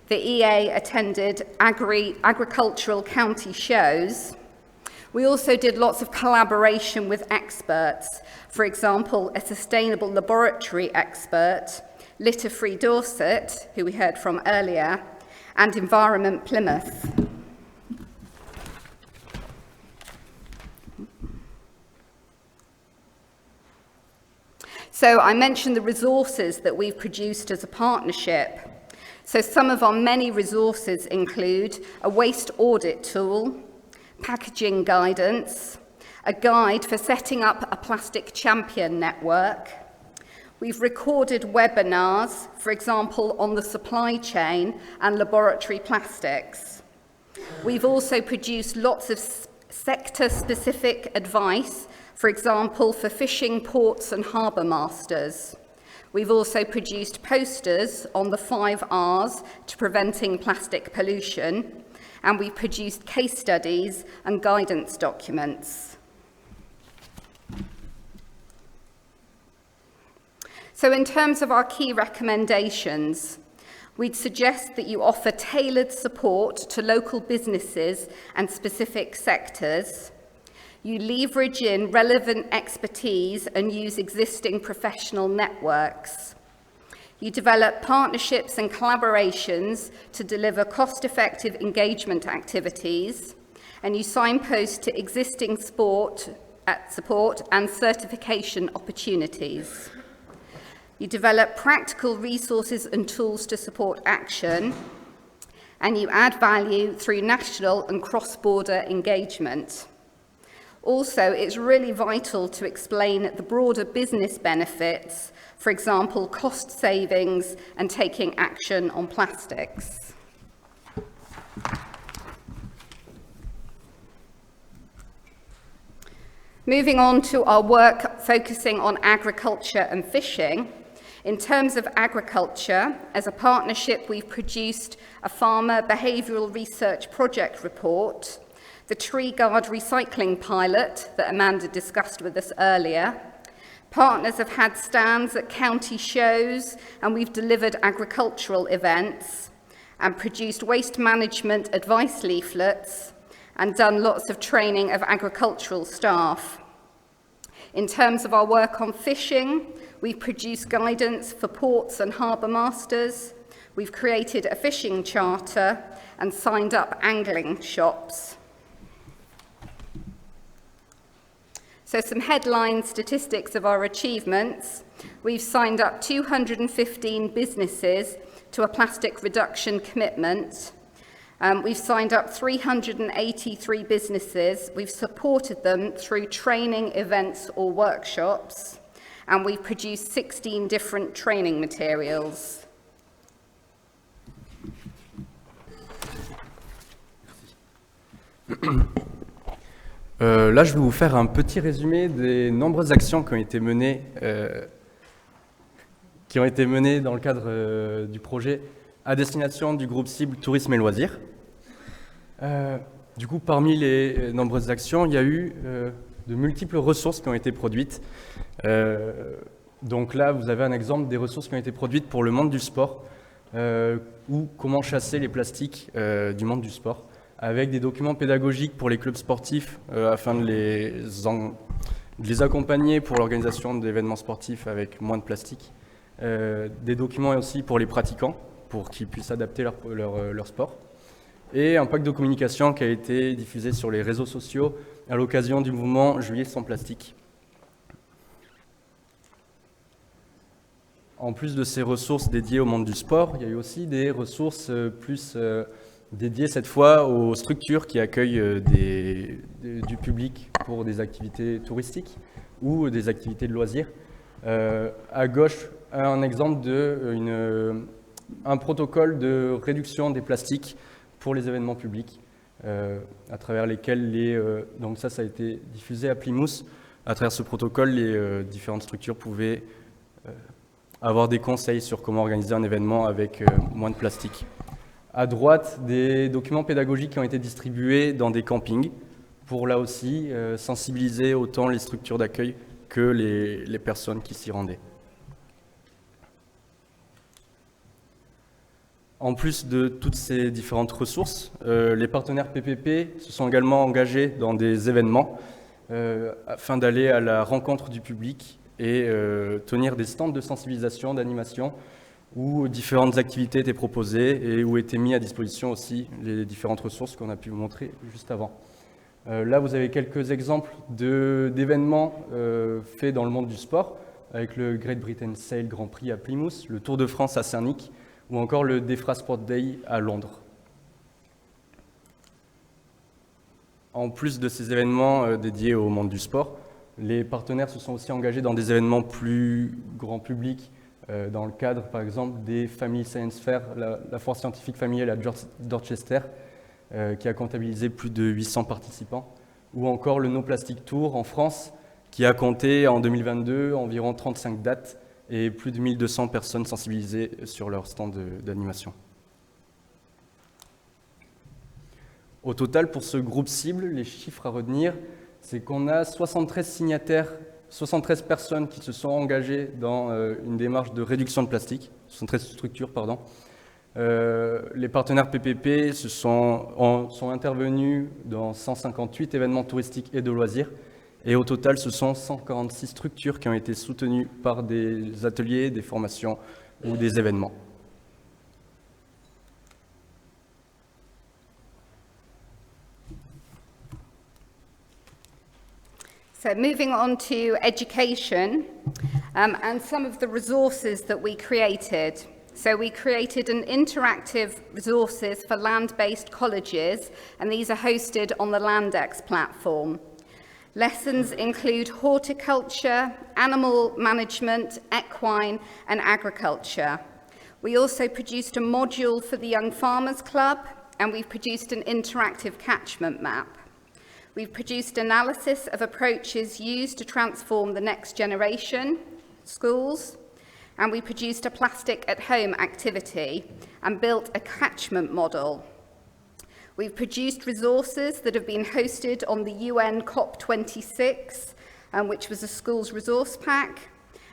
the EA attended agricultural county shows. We also did lots of collaboration with experts, for example, a sustainable laboratory expert, Litter Free Dorset, who we heard from earlier, and Environment Plymouth. So I mentioned the resources that we've produced as a partnership. So some of our many resources include a waste audit tool, packaging guidance, a guide for setting up a plastic champion network. We've recorded webinars, for example, on the supply chain and laboratory plastics. We've also produced lots of sector-specific advice, for example, for fishing ports and harbour masters. We've also produced posters on the 5 R's to preventing plastic pollution, and we've produced case studies and guidance documents. So in terms of our key recommendations, we'd suggest that you offer tailored support to local businesses and specific sectors. You leverage in relevant expertise and use existing professional networks. You develop partnerships and collaborations to deliver cost-effective engagement activities, and you signpost to existing support and certification opportunities. You develop practical resources and tools to support action, and you add value through national and cross-border engagement. Also, it's really vital to explain the broader business benefits, for example, cost savings and taking action on plastics. Moving on to our work focusing on agriculture and fishing. In terms of agriculture, as a partnership, we've produced a farmer behavioural research project report, the Tree Guard recycling pilot that Amanda discussed with us earlier. Partners have had stands at county shows, and we've delivered agricultural events and produced waste management advice leaflets and done lots of training of agricultural staff. In terms of our work on fishing, we've produced guidance for ports and harbour masters. We've created a fishing charter and signed up angling shops. So some headline statistics of our achievements. We've signed up 215 businesses to a plastic reduction commitment. We've signed up 383 businesses. We've supported them through training events or workshops, and we've produced 16 different training materials. Là, je vais vous faire un petit résumé des nombreuses actions qui ont été menées dans le cadre du projet à destination du groupe cible Tourisme et Loisirs. Du coup, parmi les nombreuses actions, il y a eu de multiples ressources qui ont été produites. Donc là, vous avez un exemple des ressources qui ont été produites pour le monde du sport, ou comment chasser les plastiques du monde du sport, avec des documents pédagogiques pour les clubs sportifs afin de les accompagner pour l'organisation d'événements sportifs avec moins de plastique, des documents aussi pour les pratiquants, pour qu'ils puissent adapter leur sport, et un pack de communication qui a été diffusé sur les réseaux sociaux à l'occasion du mouvement Juillet sans plastique. En plus de ces ressources dédiées au monde du sport, il y a eu aussi des ressources plus dédiées cette fois aux structures qui accueillent du public pour des activités touristiques ou des activités de loisirs. À gauche, un exemple un protocole de réduction des plastiques pour les événements publics, à travers lesquels donc ça a été diffusé à Plymouth. À travers ce protocole, les différentes structures pouvaient avoir des conseils sur comment organiser un événement avec moins de plastique. À droite, des documents pédagogiques qui ont été distribués dans des campings pour là aussi sensibiliser autant les structures d'accueil que les personnes qui s'y rendaient. En plus de toutes ces différentes ressources, les partenaires PPP se sont également engagés dans des événements afin d'aller à la rencontre du public et tenir des stands de sensibilisation, d'animation où différentes activités étaient proposées et où étaient mis à disposition aussi les différentes ressources qu'on a pu vous montrer juste avant. Là, vous avez quelques exemples d'événements faits dans le monde du sport, avec le Great Britain Sail Grand Prix à Plymouth, le Tour de France à Cernic, ou encore le Defra Sport Day à Londres. En plus de ces événements dédiés au monde du sport, les partenaires se sont aussi engagés dans des événements plus grand public, dans le cadre, par exemple, des Family Science Fair, la foire scientifique familiale à Dorchester, qui a comptabilisé plus de 800 participants, ou encore le No Plastic Tour en France, qui a compté en 2022 environ 35 dates et plus de 1200 personnes sensibilisées sur leur stand d'animation. Au total, pour ce groupe cible, les chiffres à retenir, c'est qu'on a 73 signataires, 73 personnes qui se sont engagées dans une démarche de réduction de plastique, 73 structures, pardon. Les partenaires PPP sont intervenus dans 158 événements touristiques et de loisirs, et au total, ce sont 146 structures qui ont été soutenues par des ateliers, des formations ou des événements. So moving on to education and some of the resources that we created. So we created an interactive resources for land-based colleges, and these are hosted on the Landex platform. Lessons include horticulture, animal management, equine and agriculture. We also produced a module for the Young Farmers Club, and we've produced an interactive catchment map. We've produced analysis of approaches used to transform the next generation schools, and we produced a plastic at home activity and built a catchment model. We've produced resources that have been hosted on the UN COP26, which was a schools resource pack.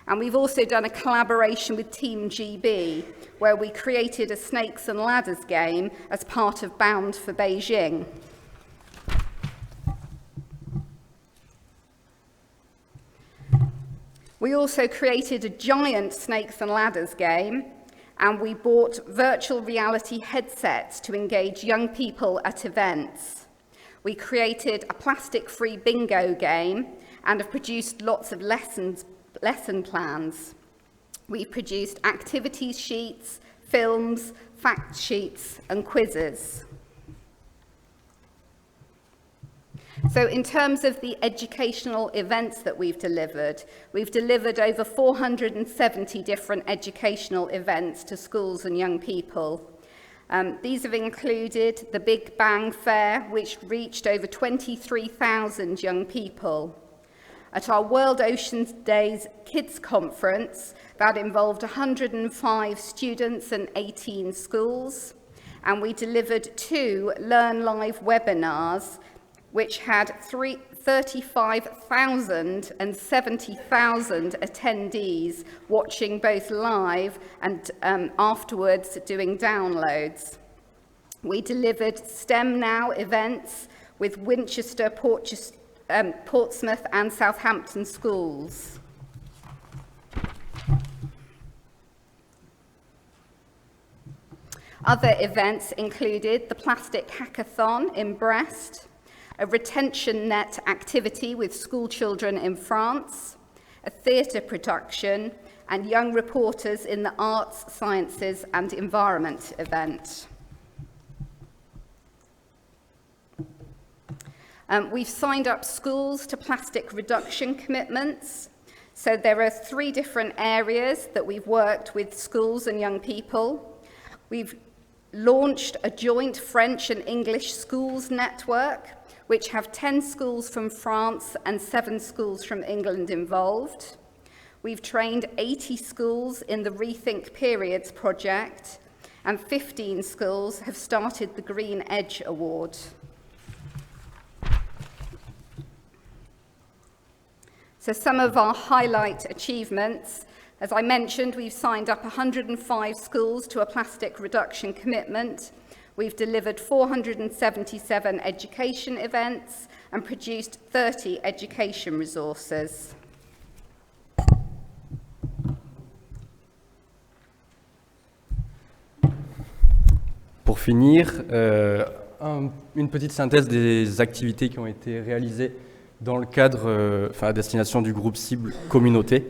And we've also done a collaboration with Team GB, where we created a snakes and ladders game as part of Bound for Beijing. We also created a giant snakes and ladders game, and we bought virtual reality headsets to engage young people at events. We created a plastic-free bingo game and have produced lots of lesson plans. We produced activities sheets, films, fact sheets, and quizzes. So in terms of the educational events that we've delivered over 470 different educational events to schools and young people. These have included the Big Bang Fair, which reached over 23,000 young people. At our World Oceans Days Kids Conference, that involved 105 students and 18 schools. And we delivered 2 Learn Live webinars, which had 35,000 and 70,000 attendees watching both live and afterwards doing downloads. We delivered STEM Now events with Winchester, Portsmouth and Southampton schools. Other events included the Plastic Hackathon in Brest, a retention net activity with school children in France, a theatre production, and young reporters in the arts, sciences and environment event. We've signed up schools to plastic reduction commitments. So there are 3 different areas that we've worked with schools and young people. We've launched a joint French and English schools network, which have 10 schools from France and 7 schools from England involved. We've trained 80 schools in the Rethink Periods project, and 15 schools have started the Green Edge Award. So some of our highlight achievements. As I mentioned, we've signed up 105 schools to a plastic reduction commitment. We've delivered 477 education events and produced 30 education resources. Pour finir, une petite synthèse des activités qui ont été réalisées dans le cadre, à destination du groupe cible communauté.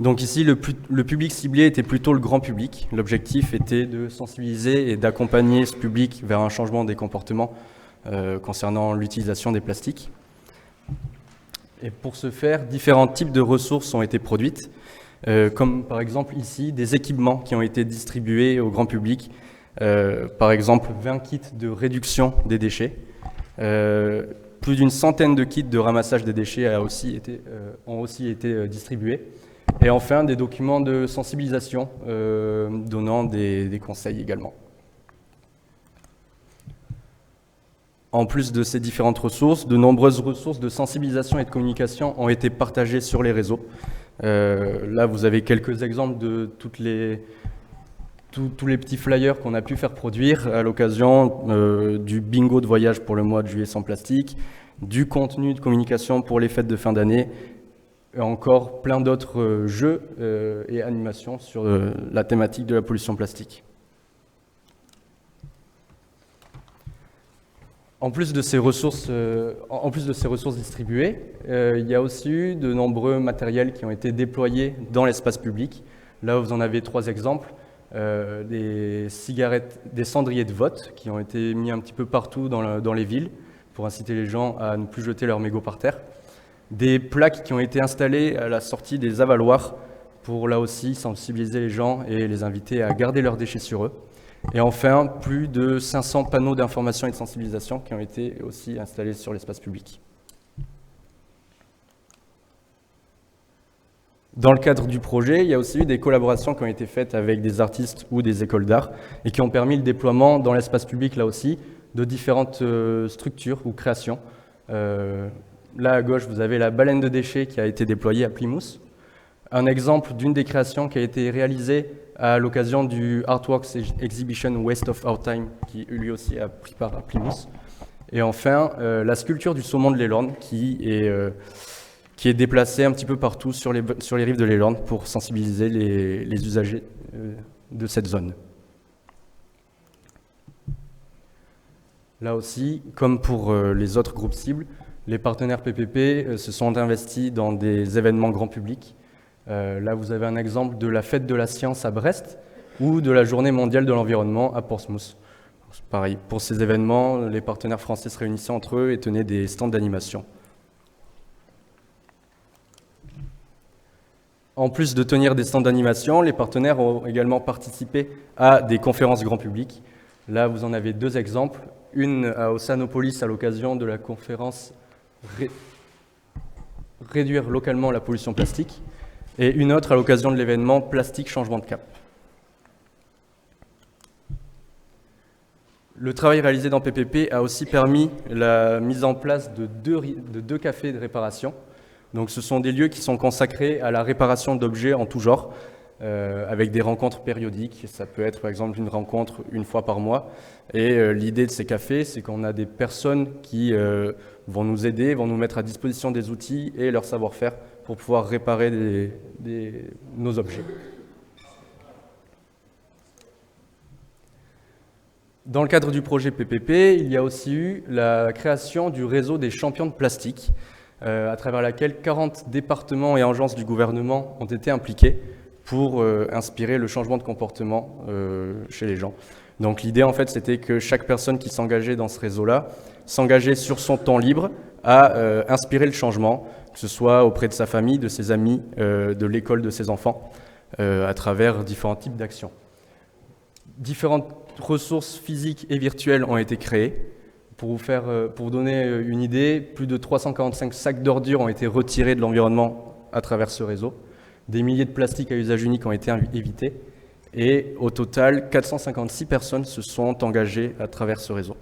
Donc ici, le public ciblé était plutôt le grand public. L'objectif était de sensibiliser et d'accompagner ce public vers un changement des comportements concernant l'utilisation des plastiques. Et pour ce faire, différents types de ressources ont été produites, comme par exemple ici, des équipements qui ont été distribués au grand public, par exemple 20 kits de réduction des déchets, plus d'une centaine de kits de ramassage des déchets ont aussi été distribués. Et enfin, des documents de sensibilisation donnant des conseils également. En plus de ces différentes ressources, de nombreuses ressources de sensibilisation et de communication ont été partagées sur les réseaux. Là, vous avez quelques exemples de tous les petits flyers qu'on a pu faire produire à l'occasion du bingo de voyage pour le mois de juillet sans plastique, du contenu de communication pour les fêtes de fin d'année, et encore plein d'autres jeux et animations sur la thématique de la pollution plastique. En plus de ces ressources distribuées, il y a aussi eu de nombreux matériels qui ont été déployés dans l'espace public. Là, vous en avez 3 exemples. Des cendriers de vote qui ont été mis un petit peu partout dans les villes pour inciter les gens à ne plus jeter leurs mégots par terre. Des plaques qui ont été installées à la sortie des avaloirs pour là aussi sensibiliser les gens et les inviter à garder leurs déchets sur eux. Et enfin, plus de 500 panneaux d'information et de sensibilisation qui ont été aussi installés sur l'espace public. Dans le cadre du projet, il y a aussi eu des collaborations qui ont été faites avec des artistes ou des écoles d'art et qui ont permis le déploiement dans l'espace public, là aussi, de différentes structures ou créations. Là, à gauche, vous avez la baleine de déchets qui a été déployée à Plymouth. Un exemple d'une des créations qui a été réalisée à l'occasion du Artworks Exhibition Waste of Our Time, qui lui aussi a pris part à Plymouth. Et enfin, la sculpture du saumon de l'Élorn, qui est déplacée un petit peu partout sur les rives de l'Élorn pour sensibiliser les usagers de cette zone. Là aussi, comme pour les autres groupes cibles, les partenaires PPP se sont investis dans des événements grand public. Là, vous avez un exemple de la fête de la science à Brest ou de la journée mondiale de l'environnement à Portsmouth. Pareil, pour ces événements, les partenaires français se réunissaient entre eux et tenaient des stands d'animation. En plus de tenir des stands d'animation, les partenaires ont également participé à des conférences grand public. Là, vous en avez 2 exemples. Une à Ossanopolis à l'occasion de la conférence Réduire localement la pollution plastique, et une autre à l'occasion de l'événement Plastique Changement de Cap. Le travail réalisé dans PPP a aussi permis la mise en place de deux cafés de réparation. Donc, ce sont des lieux qui sont consacrés à la réparation d'objets en tout genre, avec des rencontres périodiques. Ça peut être par exemple une rencontre une fois par mois. Et l'idée de ces cafés, c'est qu'on a des personnes qui vont nous aider, vont nous mettre à disposition des outils et leur savoir-faire pour pouvoir réparer nos objets. Dans le cadre du projet PPP, il y a aussi eu la création du réseau des champions de plastique, à travers laquelle 40 départements et agences du gouvernement ont été impliqués pour inspirer le changement de comportement chez les gens. Donc l'idée, en fait, c'était que chaque personne qui s'engageait dans ce réseau-là s'engageait sur son temps libre à inspirer le changement, que ce soit auprès de sa famille, de ses amis, de l'école de ses enfants, à travers différents types d'actions. Différentes ressources physiques et virtuelles ont été créées. Pour vous donner une idée, plus de 345 sacs d'ordures ont été retirés de l'environnement à travers ce réseau. Des milliers de plastiques à usage unique ont été évités. Et au total, 456 personnes se sont engagées à travers ce réseau.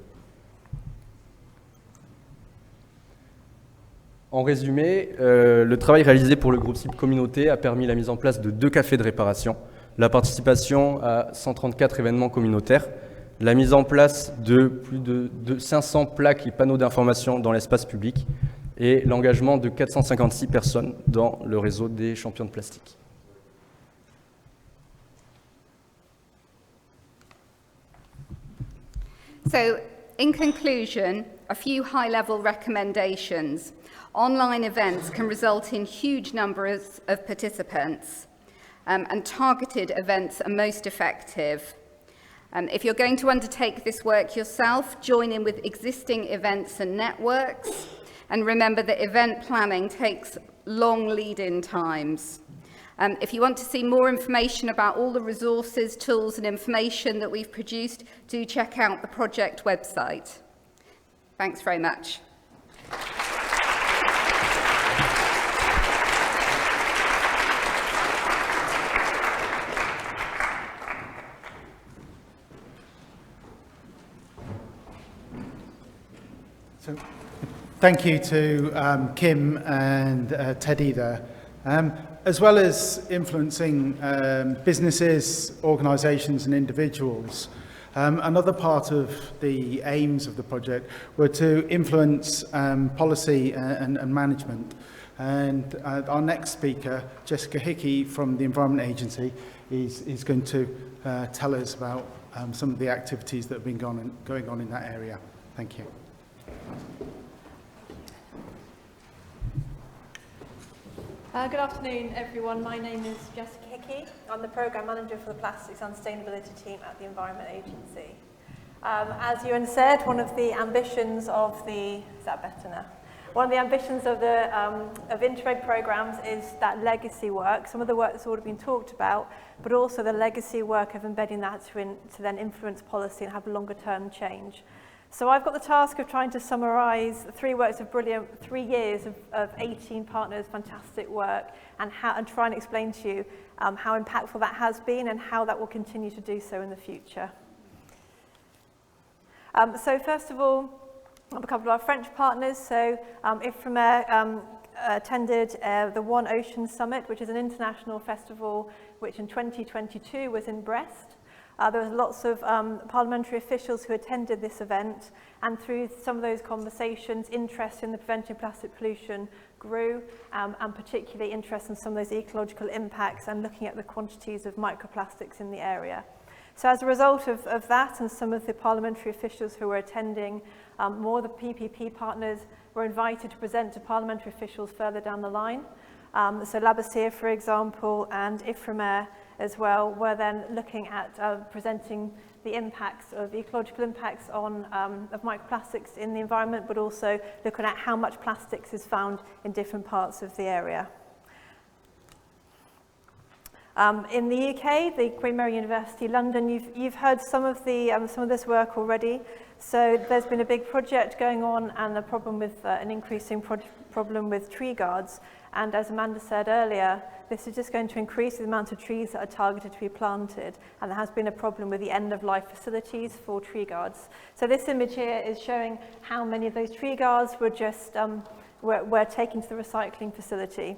En résumé, le travail réalisé pour le groupe cible communauté a permis la mise en place de 2 cafés de réparation, la participation à 134 événements communautaires, la mise en place de plus de 500 plaques et panneaux d'information dans l'espace public et l'engagement de 456 personnes dans le réseau des champions de plastique. So, in conclusion, a few high-level recommendations. Online events can result in huge numbers of participants, and targeted events are most effective. If you're going to undertake this work yourself, join in with existing events and networks, and remember that event planning takes long lead-in times. If you want to see more information about all the resources, tools and information that we've produced, do check out the project website. Thanks very much. So, thank you to Kim and Teddy there. As well as influencing businesses, organisations and individuals, another part of the aims of the project were to influence policy and management. And our next speaker, Jessica Hickey from the Environment Agency, is going to tell us about some of the activities that have been going on in that area. Thank you. Good afternoon, everyone. My name is Jessica Hickey. I'm the Programme Manager for the Plastics and Sustainability team at the Environment Agency. As Ewan said, one of the ambitions of the... Is that better now? One of the ambitions of the Interreg programmes is that legacy work, some of the work that's already been talked about, but also the legacy work of embedding that to then influence policy and have longer-term change. So I've got the task of trying to summarise 3 years of 18 partners' fantastic work and try and explain to you how impactful that has been and how that will continue to do so in the future. So first of all, a couple of our French partners. So Ifremer attended the One Ocean Summit, which is an international festival which in 2022 was in Brest. There was lots of parliamentary officials who attended this event, and through some of those conversations, interest in the preventing plastic pollution grew, and particularly interest in some of those ecological impacts and looking at the quantities of microplastics in the area. So as a result of that and some of the parliamentary officials who were attending, more of the PPP partners were invited to present to parliamentary officials further down the line. So Labassia, for example, and Ifremer as well were then looking at presenting the impacts of ecological impacts on of microplastics in the environment, but also looking at how much plastics is found in different parts of the area. In the UK, the Queen Mary University London, you've heard some of this work already. So there's been a big project going on, and a problem with an increasing problem with tree guards. And as Amanda said earlier, this is just going to increase the amount of trees that are targeted to be planted, and there has been a problem with the end-of-life facilities for tree guards. So this image here is showing how many of those tree guards were just were taken to the recycling facility.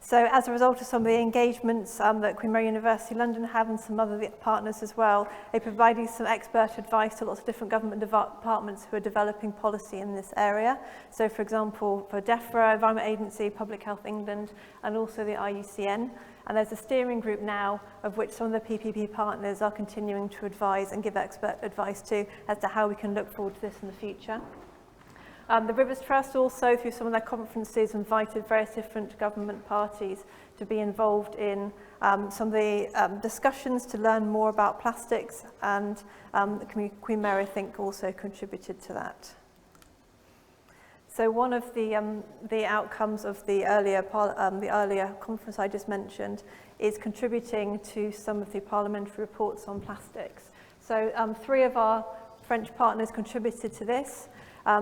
So as a result of some of the engagements that Queen Mary University London have and some other partners as well, they're providing some expert advice to lots of different government departments who are developing policy in this area. So for example, for DEFRA, Environment Agency, Public Health England, and also the IUCN. And there's a steering group now of which some of the PPP partners are continuing to advise and give expert advice to as to how we can look forward to this in the future. The Rivers Trust also, through some of their conferences, invited various different government parties to be involved in some of the discussions to learn more about plastics, and Queen Mary, I think, also contributed to that. So one of the outcomes of the earlier conference I just mentioned is contributing to some of the parliamentary reports on plastics. So 3 of our French partners contributed to this.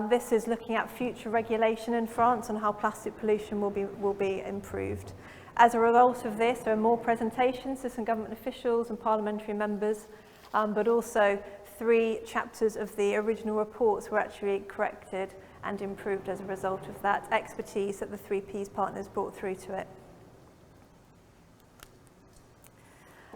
This is looking at future regulation in France and how plastic pollution will be improved. As a result of this, there are more presentations to some government officials and parliamentary members, but also 3 chapters of the original reports were actually corrected and improved as a result of that expertise that the 3Ps partners brought through to it.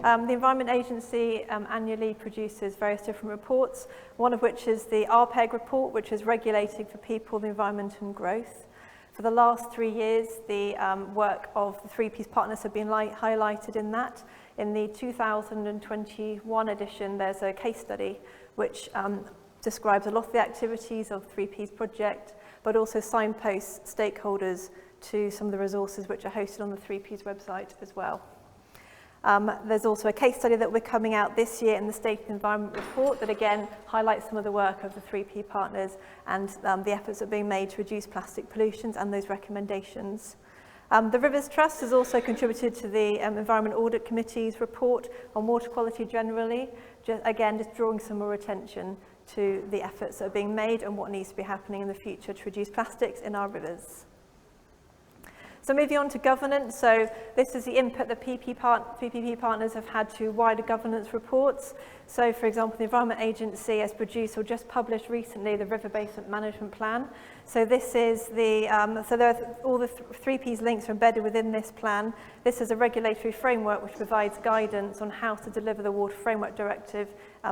The Environment Agency annually produces various different reports, one of which is the RPEG report, which is Regulating for People, the Environment and Growth. For the last 3 years, the work of the 3Ps partners have been highlighted in that. In the 2021 edition, there's a case study which describes a lot of the activities of 3P's project, but also signposts stakeholders to some of the resources which are hosted on the 3P's website as well. There's also a case study that we're coming out this year in the State of the Environment report that again highlights some of the work of the 3P partners and the efforts that are being made to reduce plastic pollutions and those recommendations. The Rivers Trust has also contributed to the Environment Audit Committee's report on water quality generally, just drawing some more attention to the efforts that are being made and what needs to be happening in the future to reduce plastics in our rivers. So moving on to governance, so this is the input that PPP partners have had to wider governance reports. So for example, the Environment Agency has produced or just published recently the River Basin Management Plan. So this is the, so there are all the 3P's links are embedded within this plan. This is a regulatory framework which provides guidance on how to deliver the Water Framework Directive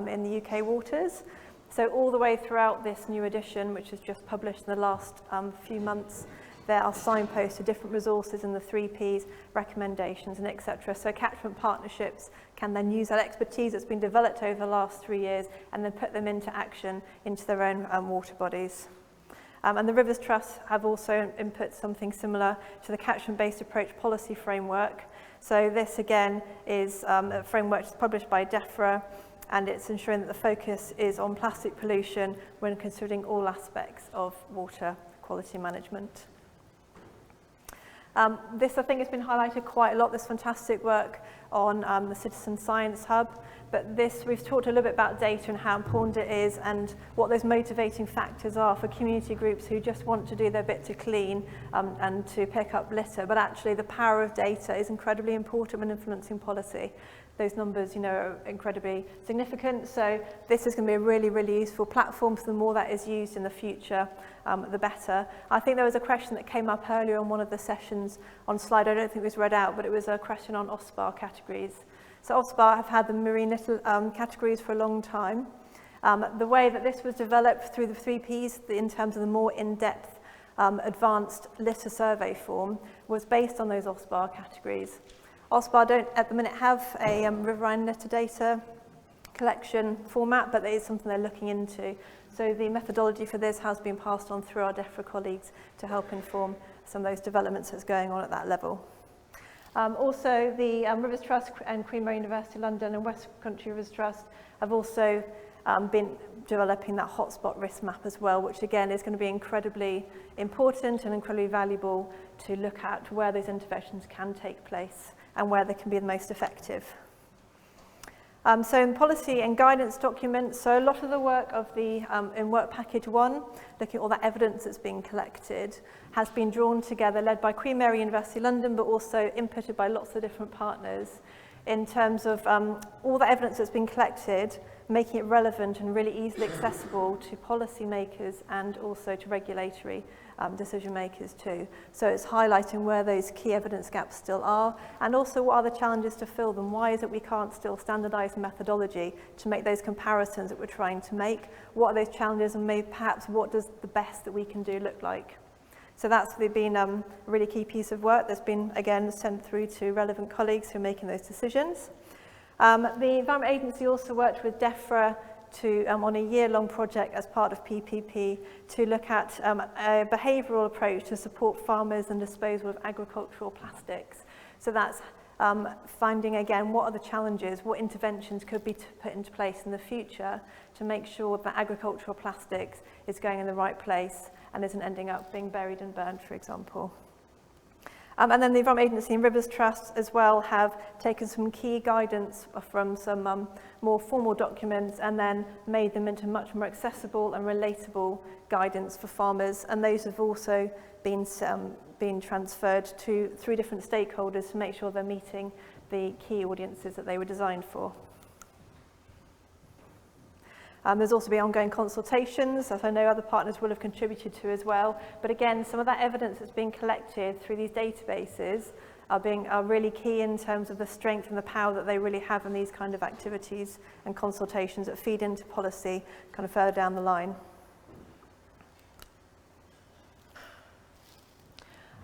in the UK waters. So all the way throughout this new edition, which is just published in the last few months, there are signposts to different resources in the 3Ps, recommendations and etc. So catchment partnerships can then use that expertise that's been developed over the last 3 years and then put them into action into their own water bodies. And the Rivers Trust have also input something similar to the catchment-based approach policy framework. So this again is a framework that's published by DEFRA, and it's ensuring that the focus is on plastic pollution when considering all aspects of water quality management. This, I think, has been highlighted quite a lot, this fantastic work on the Citizen Science Hub. But this, we've talked a little bit about data and how important it is and what those motivating factors are for community groups who just want to do their bit to clean and to pick up litter. But actually, the power of data is incredibly important when influencing policy. Those numbers, you know, are incredibly significant. So this is going to be a really, really useful platform. So the more that is used in the future, the better. I think there was a question that came up earlier on one of the sessions on slide. I don't think it was read out, but it was a question on OSPAR categories. So OSPAR have had the marine litter categories for a long time. The way that this was developed through the 3Ps in terms of the more in-depth advanced litter survey form was based on those OSPAR categories. OSPAR don't at the minute have a riverine litter data collection format, but that is something they're looking into. So the methodology for this has been passed on through our DEFRA colleagues to help inform some of those developments that's going on at that level. Also, the Rivers Trust and Queen Mary University London and West Country Rivers Trust have also been developing that hotspot risk map as well, which again is going to be incredibly important and incredibly valuable to look at where those interventions can take place and where they can be the most effective. So in policy and guidance documents, so a lot of the work of the in Work Package 1, looking at all that evidence that's being collected, has been drawn together, led by Queen Mary University London, but also inputted by lots of different partners in terms of all the evidence that's been collected, making it relevant and really easily accessible to policymakers and also to regulatory decision makers too. So it's highlighting where those key evidence gaps still are and also what are the challenges to fill them. Why is it we can't still standardise methodology to make those comparisons that we're trying to make? What are those challenges and maybe perhaps what does the best that we can do look like? So that's been a really key piece of work that's been, again, sent through to relevant colleagues who are making those decisions. The Environment Agency also worked with DEFRA to, on a year-long project as part of PPP to look at a behavioural approach to support farmers and disposal of agricultural plastics. So that's finding, again, what are the challenges, what interventions could be put into place in the future to make sure that agricultural plastics is going in the right place and isn't ending up being buried and burned, for example. And then the Environment Agency and Rivers Trust as well have taken some key guidance from some more formal documents and then made them into much more accessible and relatable guidance for farmers. And those have also been transferred to 3 different stakeholders to make sure they're meeting the key audiences that they were designed for. There's also been ongoing consultations, as I know other partners will have contributed to as well. But again, some of that evidence that's being collected through these databases are really key in terms of the strength and the power that they really have in these kind of activities and consultations that feed into policy kind of further down the line.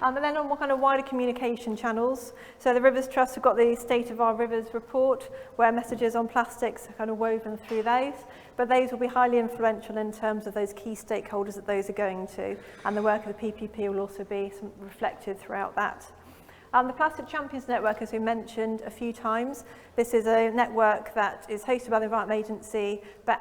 And then on kind of wider communication channels, so the Rivers Trust have got the State of Our Rivers report, where messages on plastics are kind of woven through those, but those will be highly influential in terms of those key stakeholders that those are going to, and the work of the PPP will also be reflected throughout that. The Plastic Champions Network, as we mentioned a few times, this is a network that is hosted by the Environment Agency, but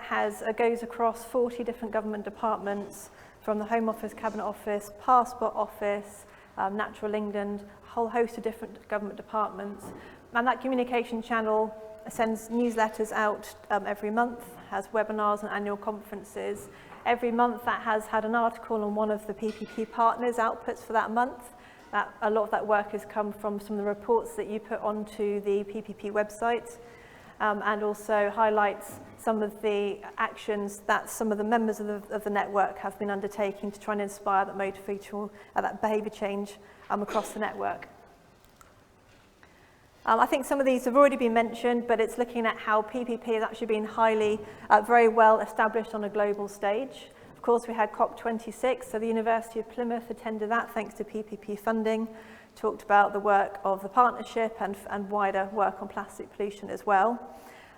goes across 40 different government departments, from the Home Office, Cabinet Office, Passport Office, Natural England, a whole host of different government departments. And that communication channel sends newsletters out every month, has webinars and annual conferences. Every month that has had an article on one of the PPP partners' outputs for that month. A lot of that work has come from some of the reports that you put onto the PPP website, and also highlights some of the actions that some of the members of the network have been undertaking to try and inspire that motivational, that behaviour change across the network. I think some of these have already been mentioned, but it's looking at how PPP has actually been very well established on a global stage. Of course, we had COP26, so the University of Plymouth attended that thanks to PPP funding, talked about the work of the partnership and wider work on plastic pollution as well.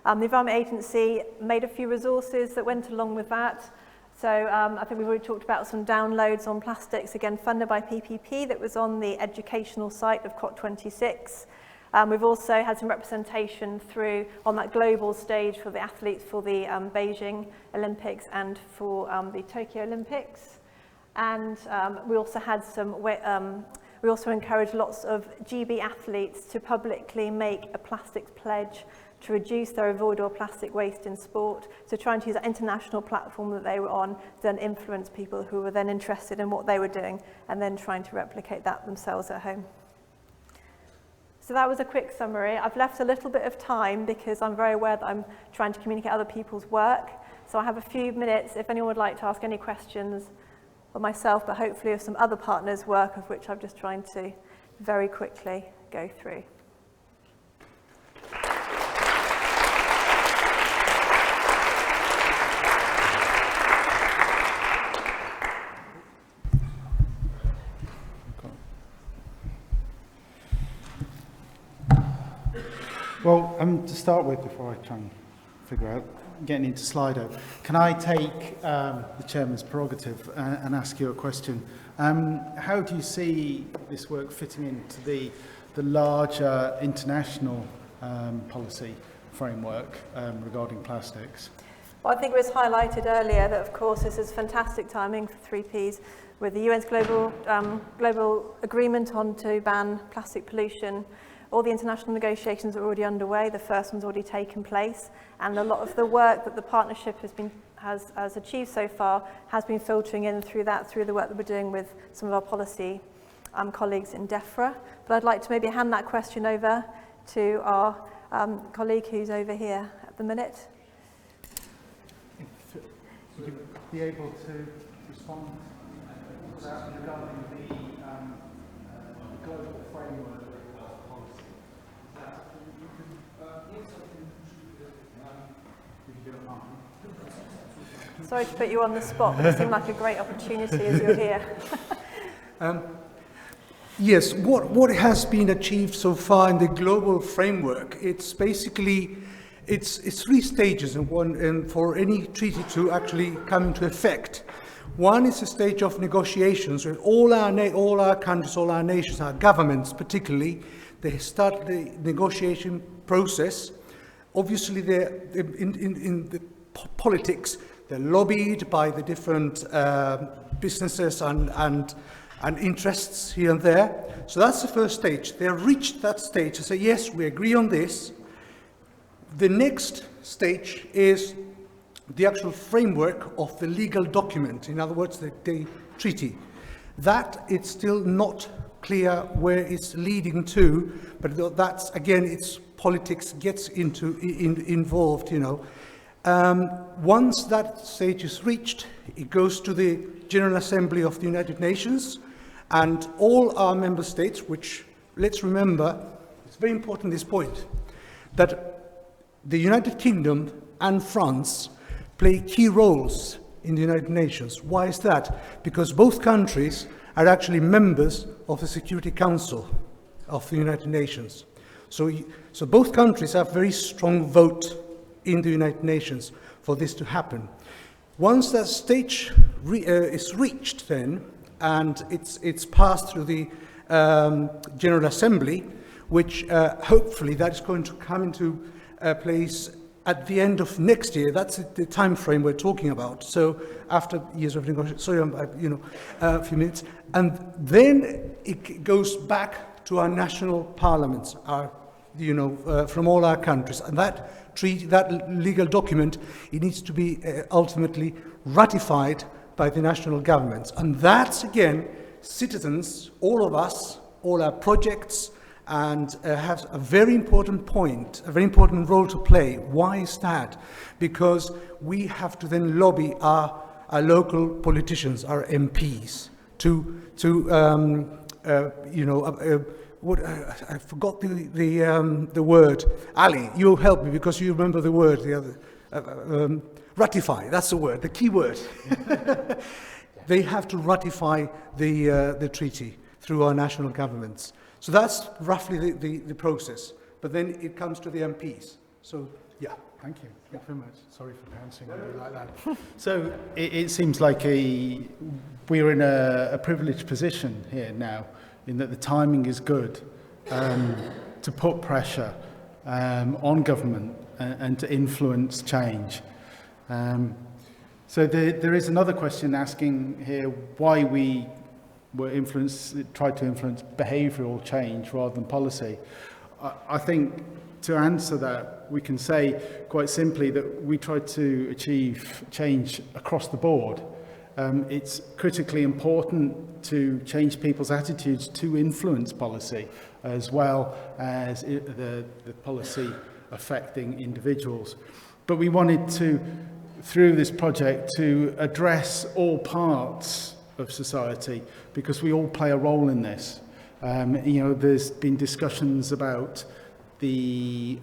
The Environment Agency made a few resources that went along with that. So I think we've already talked about some downloads on plastics, again funded by PPP, that was on the educational site of COP26. We've also had some representation on that global stage for the athletes for the Beijing Olympics and for the Tokyo Olympics. And we also had we also encouraged lots of GB athletes to publicly make a plastics pledge to reduce their avoidable plastic waste in sport. So trying to use that international platform that they were on to then influence people who were then interested in what they were doing and then trying to replicate that themselves at home. So that was a quick summary. I've left a little bit of time because I'm very aware that I'm trying to communicate other people's work. So I have a few minutes if anyone would like to ask any questions of myself, but hopefully of some other partners' work, of which I'm just trying to very quickly go through. Well, to start with, before I try and figure out getting into Slido, can I take the Chairman's prerogative and ask you a question? How do you see this work fitting into the larger international policy framework regarding plastics? Well, I think it was highlighted earlier that, of course, this is fantastic timing for 3Ps with the UN's global agreement to ban plastic pollution. All the international negotiations are already underway. The first one's already taken place, and a lot of the work that the partnership has achieved so far has been filtering in through the work that we're doing with some of our policy colleagues in DEFRA. But I'd like to maybe hand that question over to our colleague who's over here at the minute. Would you be able to respond regarding the global framework? Sorry to put you on the spot, but it seemed like a great opportunity as you're here. Yes, what has been achieved so far in the global framework, it's basically, it's 3 stages and for any treaty to actually come into effect. One is a stage of negotiations where all our countries, all our nations, our governments particularly, they start the negotiation process. Obviously, in the politics, they're lobbied by the different businesses and interests here and there. So that's the first stage. They have reached that stage to say, yes, we agree on this. The next stage is the actual framework of the legal document, in other words, the treaty. That it's still not clear where it's leading to, but that's, again, it's politics gets involved, you know. Once that stage is reached, it goes to the General Assembly of the United Nations, and all our member states, which, let's remember, it's very important this point, that the United Kingdom and France play key roles in the United Nations. Why is that? Because both countries are actually members of the Security Council of the United Nations. So both countries have very strong vote in the United Nations for this to happen. Once that stage is reached then, and it's passed through the General Assembly, which hopefully that is going to come into place at the end of next year. That's the time frame we're talking about. So after years of negotiation, sorry, a few minutes, and then it goes back to our national parliaments, from all our countries, and that treaty, that legal document, it needs to be ultimately ratified by the national governments, and that's again citizens, all of us, all our projects, and has a very important point, a very important role to play. Why is that? Because we have to then lobby our local politicians, our MPs, I forgot the word. Ali, you help me because you remember the word. The other, ratify. That's the word. The key word. They have to ratify the treaty through our national governments. So that's roughly the process. But then it comes to the MPs. So, yeah. Thank you. Thank you very much. Sorry for pouncing on you like that. So it seems like we're in a privileged position here now, in that the timing is good to put pressure on government and to influence change. So there is another question asking here why we tried to influence behavioural change rather than policy. I think to answer that, we can say quite simply that we tried to achieve change across the board. It's critically important to change people's attitudes to influence policy, as well as the policy affecting individuals. But we wanted to, through this project, to address all parts of society, because we all play a role in this. There's been discussions about the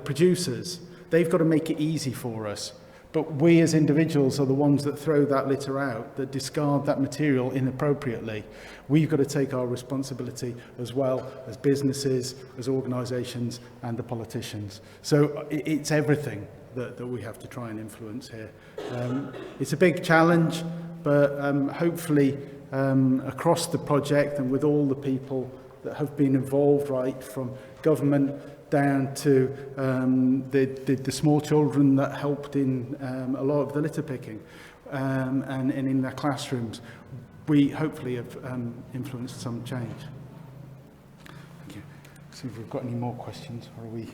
producers. They've got to make it easy for us. But we as individuals are the ones that throw that litter out, that discard that material inappropriately. We've got to take our responsibility as well as businesses, as organisations and the politicians. So it's everything that we have to try and influence here. It's a big challenge, but hopefully across the project and with all the people that have been involved, right from government down to the small children that helped in a lot of the litter picking and in their classrooms, we hopefully have influenced some change. Thank you. See if we've got any more questions, or are we?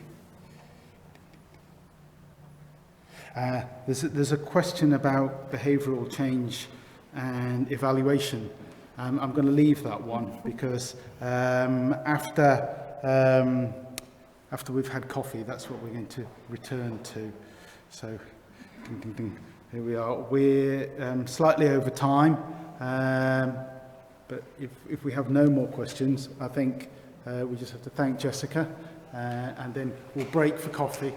There's a question about behavioural change and evaluation. I'm going to leave that one because after we've had coffee, that's what we're going to return to. So, here we are. We're slightly over time, but if we have no more questions, I think we just have to thank Jessica, and then we'll break for coffee.